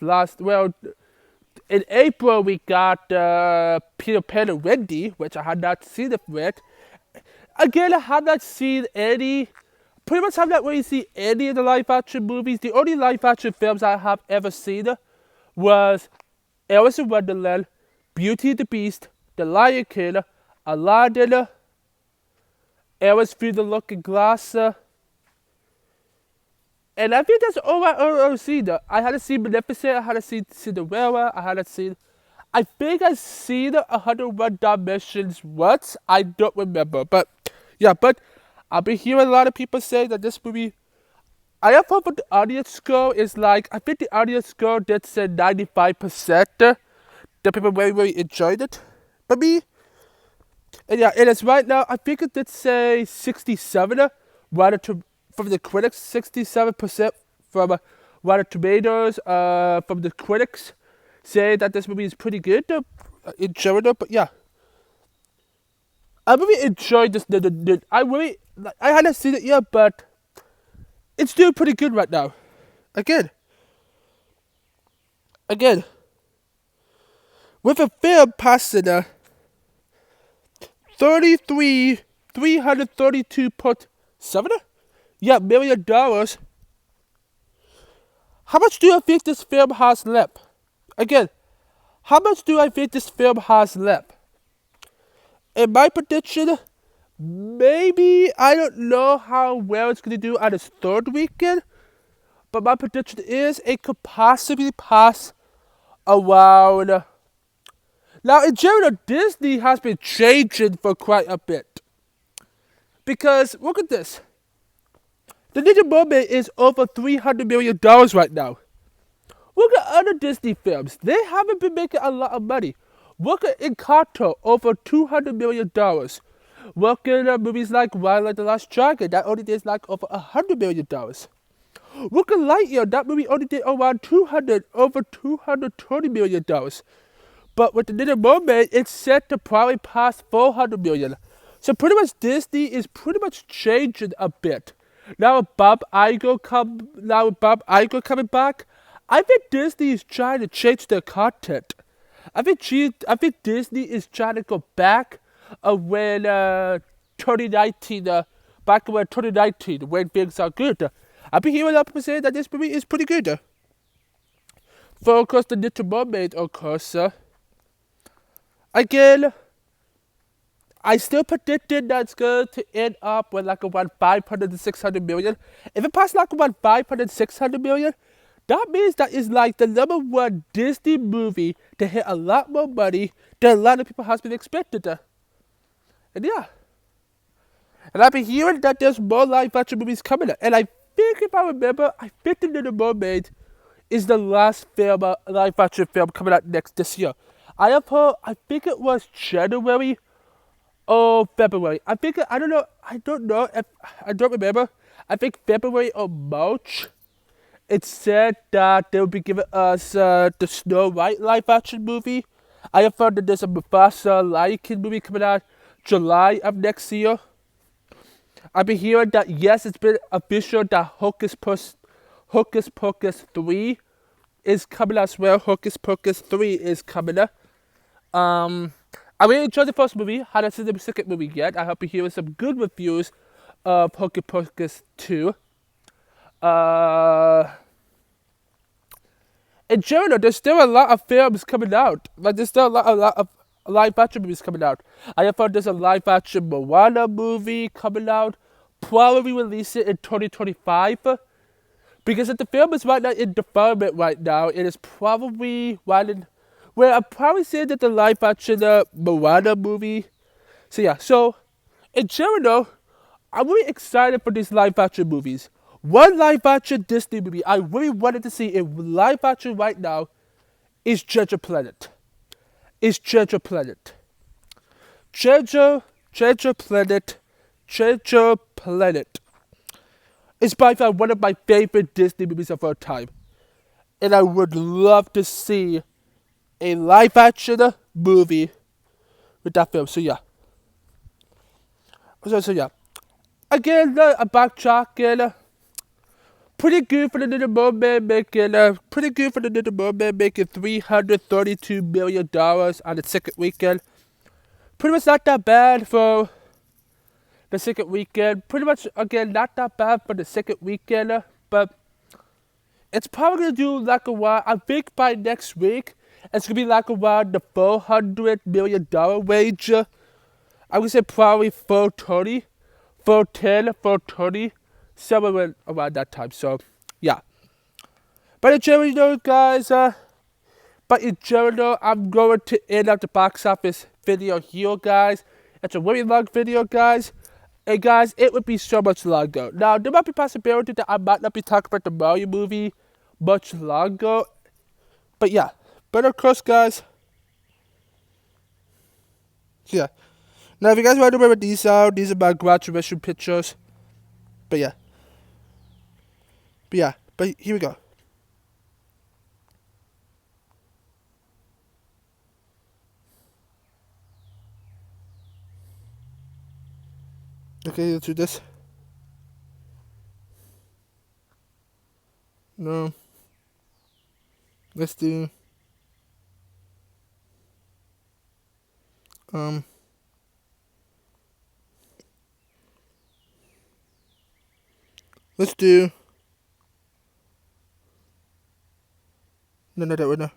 in April we got Peter Pan and Wendy, which I had not seen it yet. Again, I have not seen any. Pretty much have not really seen any of the live action movies. The only live action films I have ever seen was Alice in Wonderland, Beauty and the Beast, The Lion King, Aladdin, Alice Through the Looking Glass, and I think that's all I ever seen. I hadn't seen Maleficent, I hadn't seen Cinderella, I think I've seen 101 Dalmatians once. I don't remember, but yeah. But I've been hearing a lot of people say that this movie. I have heard what the audience score is like. I think the audience score did say 95%. That people very enjoyed it. But me, and yeah, it is right now. I think it did say 67. From the critics, 67% from Rotten Tomatoes. From the critics, say that this movie is pretty good. Enjoyed it, but yeah, I really enjoyed this. I hadn't seen it yet, but it's doing pretty good right now. Again, with a film passing 332.7 million dollars. How much do I think this film has left? Again, how much do I think this film has left? In my prediction, maybe, I don't know how well it's going to do on its third weekend, but my prediction is it could possibly pass around. Now, in general, Disney has been changing for quite a bit. Because, look at this. The Little Mermaid is over $300 million right now. Look at other Disney films. They haven't been making a lot of money. Look at Encanto, over $200 million. Look at movies like Raya and the Last Dragon, that only did like over $100 million. Look at Lightyear, that movie only did around over $220 million. But with the Little Mermaid, it's set to probably pass $400 million. So pretty much Disney is pretty much changing a bit. Now with Bob Iger coming back, I think Disney is trying to change their content. I think Disney is trying to go back when 2019, when things are good. I've been hearing a lot of people say that this movie is pretty good. For of course the Little Mermaid, of course. Again, I still predicted that it's going to end up with like around 500 to 600 million. If it passes like around 500 to 600 million, that means that is like the number one Disney movie to hit a lot more money than a lot of people has been expected. And yeah. And I've been hearing that there's more live action movies coming up. And I think if I remember, I think The Little Mermaid is the last live action film coming out this year. I have heard, I think it was January or February. I don't know if, I don't remember. I think February or March. It said that they will be giving us the Snow White live action movie. I have heard that there's a Mufasa Lion King movie coming out July of next year. I've been hearing that yes, it's been official that Hocus Pocus 3 is coming as well. Hocus Pocus 3 is coming up. I really enjoyed the first movie. Haven't seen the second movie yet. I hope you're hearing some good reviews of Hocus Pocus 2. In general, there's still a lot of films coming out. Like, there's still a lot of live action movies coming out. I have heard there's a live action Moana movie coming out. Probably release it in 2025. Because if the film is right now in development right now, it is probably right in. Well, I'm probably saying that the live action Moana movie. So yeah, so in general, I'm really excited for these live action movies. One live action Disney movie I really wanted to see in live action right now is Treasure Planet. Treasure Planet. Treasure Planet. Treasure Planet. It's by far one of my favorite Disney movies of all time. And I would love to see a live action movie with that film. So yeah. So yeah. Again, a backtracking. Pretty good for the Little Mermaid making. Pretty good for the Little Mermaid making $332 million on the second weekend. Pretty much not that bad for the second weekend. Pretty much again not that bad for the second weekend. But it's probably gonna do like around. I think by next week it's gonna be like around the $400 million range. I would say probably 430, 410, 430. Somewhere around that time. So yeah. But in general, guys, I'm going to end up the box office video here, guys. It's a really long video, guys. And guys, it would be so much longer. Now, there might be a possibility that I might not be talking about the Mario movie much longer. But yeah. But of course, guys. So yeah. Now, if you guys want to know what these are my graduation pictures. But yeah. But here we go. Okay, let's do this. No. Let's do. Let's do. No, that one. No.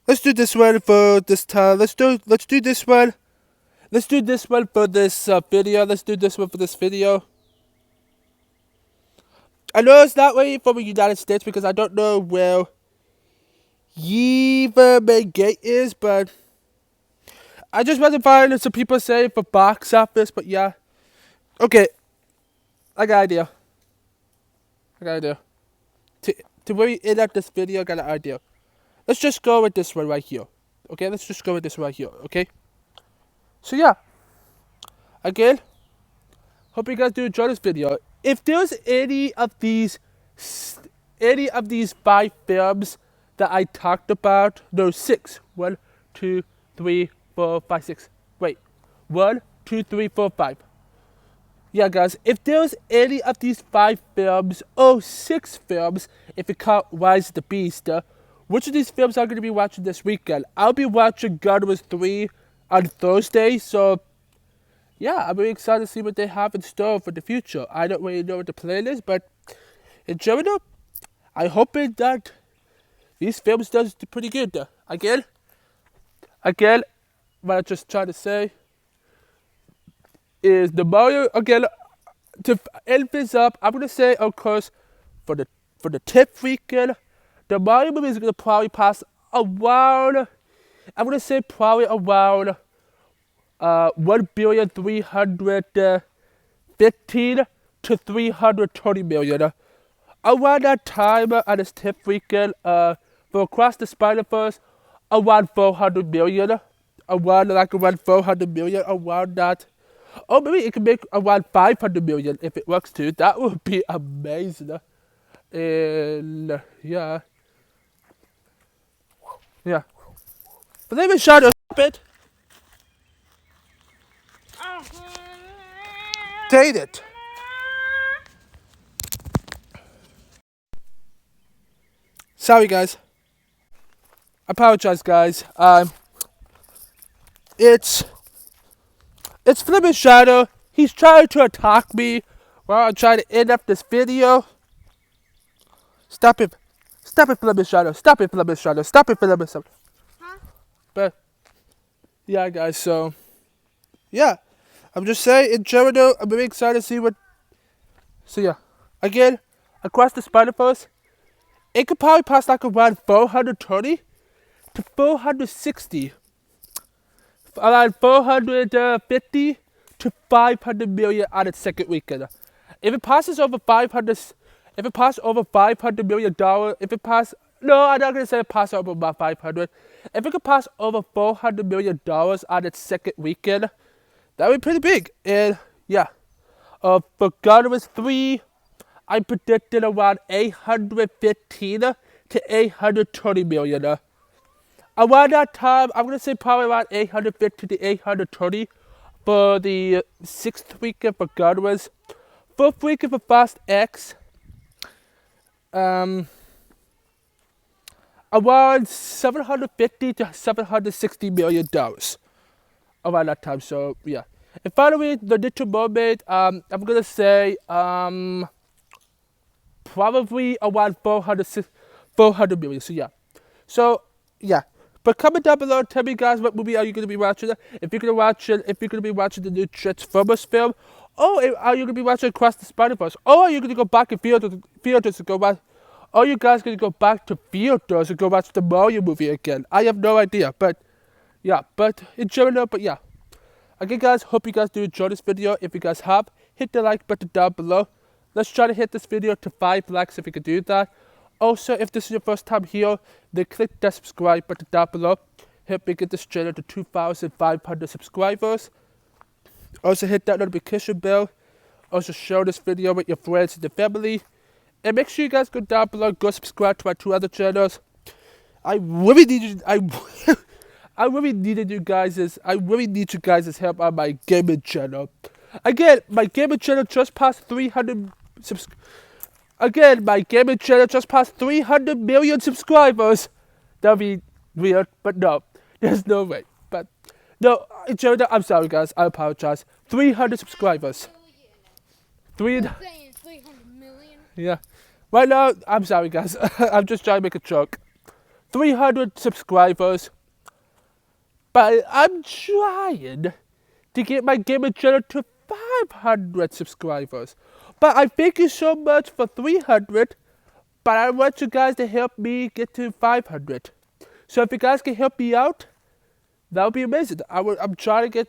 Let's do this one for this time. Let's do this one. Let's do this one for this video. Let's do this one for this video. I know it's not way from the United States because I don't know where Mermaid Gate is, but I just want to find some people say for box office. But yeah, okay. I got an idea. To really end up this video, I got an idea. Let's just go with this one right here. Okay, let's just go with this right here. Okay. So yeah. Again, hope you guys do enjoy this video. If there's any of these 5 films that I talked about, no, 6. 1, 2, 3, 4, 5, 6. Wait. 1, 2, 3, 4, 5. Yeah, guys, if there's any of these 5 films, 6 films, if you count Rise of the Beast, which of these films I'm going to be watching this weekend? I'll be watching Guardians 3 on Thursday, so yeah, I'm really excited to see what they have in store for the future. I don't really know what the plan is, but in general, I hope that these films does pretty good. Again, what I'm just trying to say is the Mario, again, to end this up, I'm going to say, of course, for the 10th weekend, the Mario movie is going to probably pass around, I'm going to say probably around 1,315 to 320 million. Around that time, on this 10th weekend, for Across the Spider-Verse, around 400 million. Around 400 million, around that. Or maybe it can make around 500 million if it works too. That would be amazing. And yeah. But let me shut up it. Date it. Sorry, guys. Apologize, guys. It's Flippin' Shadow. He's trying to attack me while I'm trying to end up this video. Stop it. Stop it, Flippin' Shadow. Stop it, Flippin' Shadow. Stop it, Flippin' Shadow. Huh? But, yeah, guys, so, yeah. I'm just saying, in general, I'm very excited to see what. So, yeah. Again, across the Spider-Verse, it could probably pass like around 430 to 460. Around 450 to 500 million on its second weekend. If it passes over 500, if it passes over $500 million, if it passes, no, I'm not gonna say it passes over about 500. If it could pass over $400 million on its second weekend, that would be pretty big. And yeah, for Godwin's 3, I predicted around 815 to 820 million. Around that time, I'm going to say probably around 850 to 830 for the 6th weekend for Godwin's. 4th weekend for Fast X, around 750 to 760 million dollars around that time. So yeah. And finally, the Little Mermaid, I'm going to say probably around 400 million. So yeah. So yeah. But comment down below, tell me guys what movie are you gonna be watching? If you're gonna be watching the new Transformers film, or are you gonna be watching Across the Spider-Verse, or are you gonna go back in theaters to go watch? Are you guys gonna go back to theaters and go watch the Mario movie again? I have no idea, but yeah. But in general, but yeah. Again, guys, hope you guys do enjoy this video. If you guys have, hit the like button down below. Let's try to hit this video to 5 likes if we can do that. Also, if this is your first time here, then click that subscribe button down below. Help me get this channel to 2,500 subscribers. Also, hit that notification bell. Also, share this video with your friends and the family. And make sure you guys go down below, go subscribe to my 2 other channels. I really need you. I really need you guys' help on my gaming channel. Again, my gaming channel just passed 300 million subscribers. That'd be weird, but no, there's no way. But no, in general, I'm sorry, guys. I apologize. 300 subscribers. Saying 300 million. Yeah. Right now, I'm sorry, guys. I'm just trying to make a joke. 300 subscribers. But I'm trying to get my gaming channel to 500 subscribers. But I thank you so much for 300. But I want you guys to help me get to 500. So if you guys can help me out, that would be amazing. I'm trying to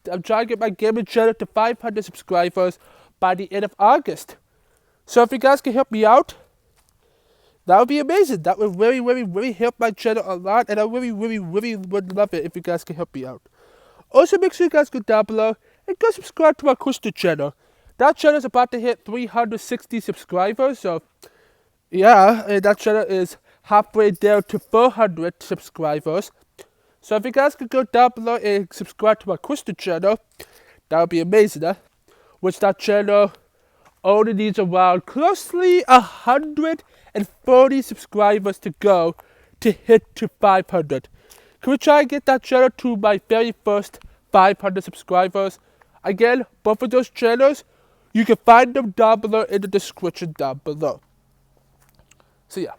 get my gaming channel to 500 subscribers by the end of August. So if you guys can help me out, that would be amazing. That would really, really, really help my channel a lot, and I really, really, really would love it if you guys can help me out. Also, make sure you guys go down below and go subscribe to my Christian channel. That channel is about to hit 360 subscribers, so yeah, and that channel is halfway down to 400 subscribers. So if you guys could go down below and subscribe to my Christian channel, that would be amazing, Which that channel only needs around closely 140 subscribers to go to hit to 500. Can we try and get that channel to my very first 500 subscribers? Again, both of those channels, you can find them down below in the description down below. So yeah.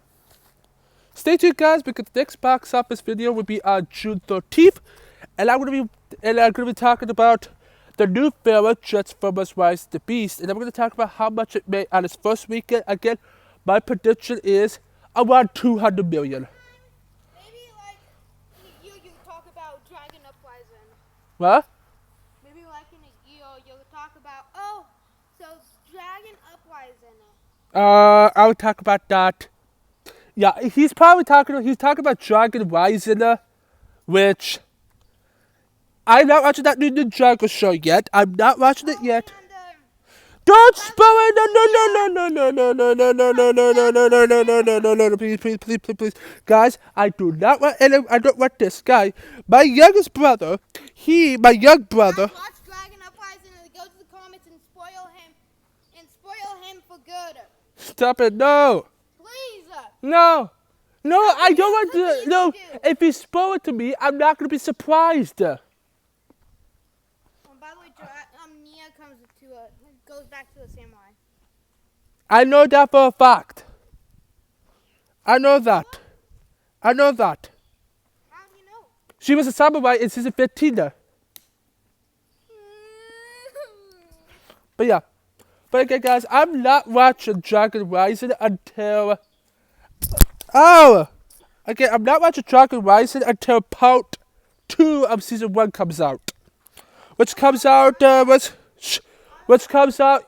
Stay tuned, guys, because the next box office video will be on June 13th, and I'm gonna be talking about the new film Transformers: Rise of the Beast, and I'm gonna talk about how much it made on its first weekend. Again, my prediction is around 200 million. Maybe like in a year you talk about Dragon Uprising. What? Maybe like in a year you'll talk about so Dragon Uprising. I would talk about that. Yeah, he's talking about Dragon Rising, which I'm not watching that new Ninjago show yet. I'm not watching it yet. Don't spoil it! No, please. Guys, I don't want this guy. My young brother. Watch Dragon Uprising and go to the comments and spoil him for good. Stop it, no. Please. No. No, I don't want Look to. what No, you do. if you spoil it to me, I'm not going to be surprised. By the way, Nia goes back to the samurai. I know that for a fact. I know that. I know that. How do you know? She was a samurai in season 15. But yeah. But again, guys, I'm not watching Dragon Rising until... Oh! Okay, I'm not watching Dragon Rising until part 2 of season 1 comes out. Which comes out, which comes out,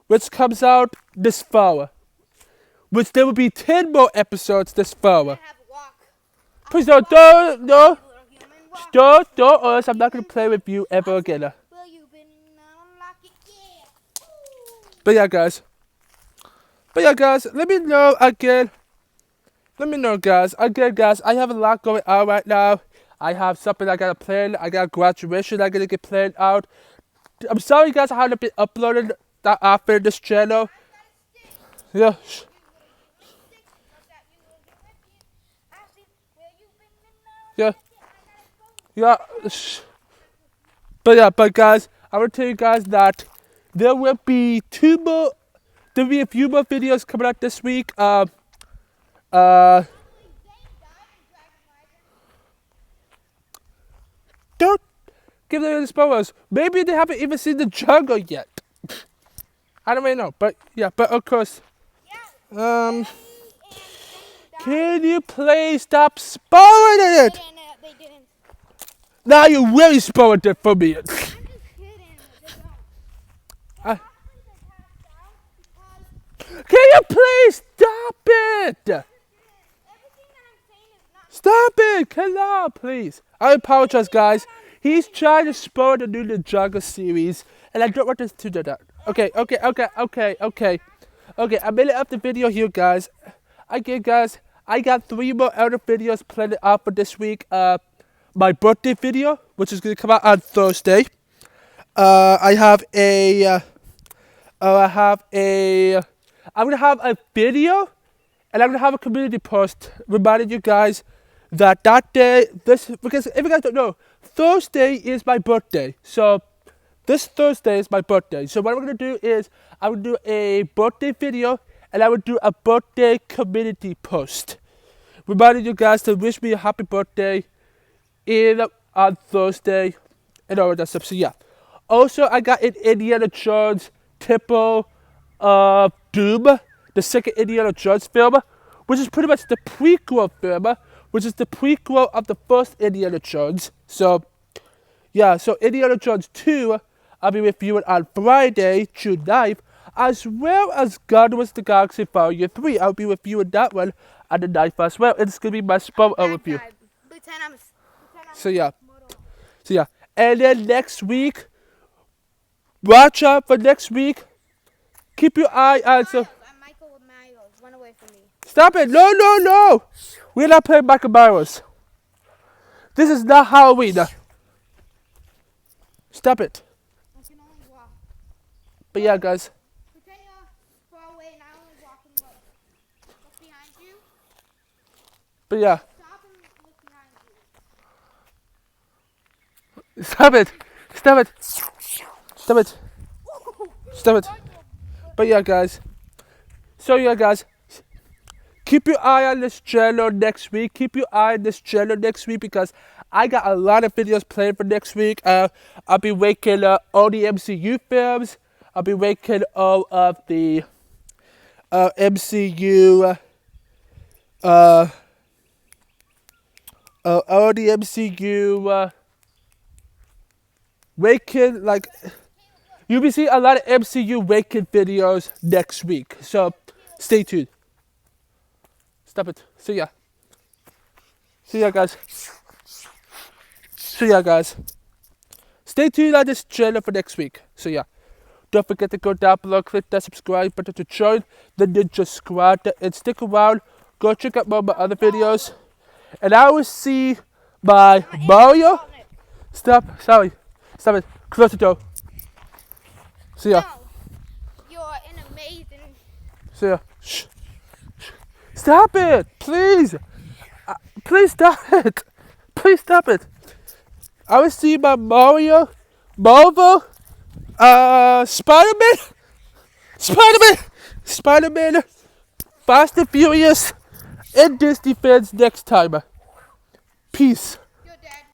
which comes out this fall. Which there will be 10 more episodes this fall. Have a walk. Please don't, no, don't, or else I'm not going to play with you ever again. Will you unlock it? Yeah. But yeah, guys. Let me know again. Let me know, guys. Again, guys, I have a lot going on right now. I have something I gotta plan. I got graduation I gotta get planned out. I'm sorry, guys, I haven't been uploading that often this channel. Yeah. Yeah. Yeah. But guys, I want to tell you guys that there will be there'll be a few more videos coming out this week. Don't give them the spoilers. Maybe they haven't even seen the jungle yet. I don't really know, but yeah, but of course. Can you please stop spoiling it? They didn't. Now you really spoiled it for me. I'm just kidding. Uh, Can you please stop it? Stop it! Come on, please. I apologize, guys. He's trying to spoil the new Ninjago series, and I don't want this to do that. Okay. I made it up the video here, guys. Again, guys, I got 3 more other videos planned out for this week. My birthday video, which is going to come out on Thursday. I'm going to have a video, and I'm going to have a community post reminding you guys that day, because if you guys don't know, Thursday is my birthday. So, this Thursday is my birthday. So, what I'm going to do is, I will do a birthday video, and I will do a birthday community post reminding you guys to wish me a happy birthday on Thursday and all that stuff. So, yeah. Also, I got an Indiana Jones Temple of Doom, the second Indiana Jones film, which is pretty much the prequel film, which is the prequel of the first Indiana Jones. So, yeah, so Indiana Jones 2, I'll be reviewing on Friday, June 9th, as well as Guardians of the Galaxy Volume 3. I'll be reviewing that one on the 9th as well. It's going to be my spoiler review. So, yeah. And then next week, watch out for next week. Keep your eye on some... Michael Myers, run away from me. Stop it! No! We're not playing Michael Myers. This is not Halloween. Stop it. I can only walk. But yeah, guys. Pretend you're far away and I only walk and look. Look behind you. But yeah. Stop and look behind you. Stop it. But yeah, guys. So yeah, guys. Keep your eye on this channel next week. Because I got a lot of videos planned for next week. I'll be making all the MCU films. I'll be making all of the MCU. All the MCU. Waking, like, you'll be seeing a lot of MCU Waking videos next week. So stay tuned. Stop it. See ya, guys. Stay tuned on this channel for next week. So yeah. Don't forget to go down below, click that subscribe button to join the Ninja Squad, and stick around. Go check out more of my other videos. And I will see my Mario. Stop it. Close the door. See ya. No, you're an amazing. See ya. Shh. Stop it, please. Please stop it. Please stop it. I was seeing my Mario, Marvel, Spider-Man, Spider-Man, Spider-Man, Fast and Furious, and Disney fans next time. Peace.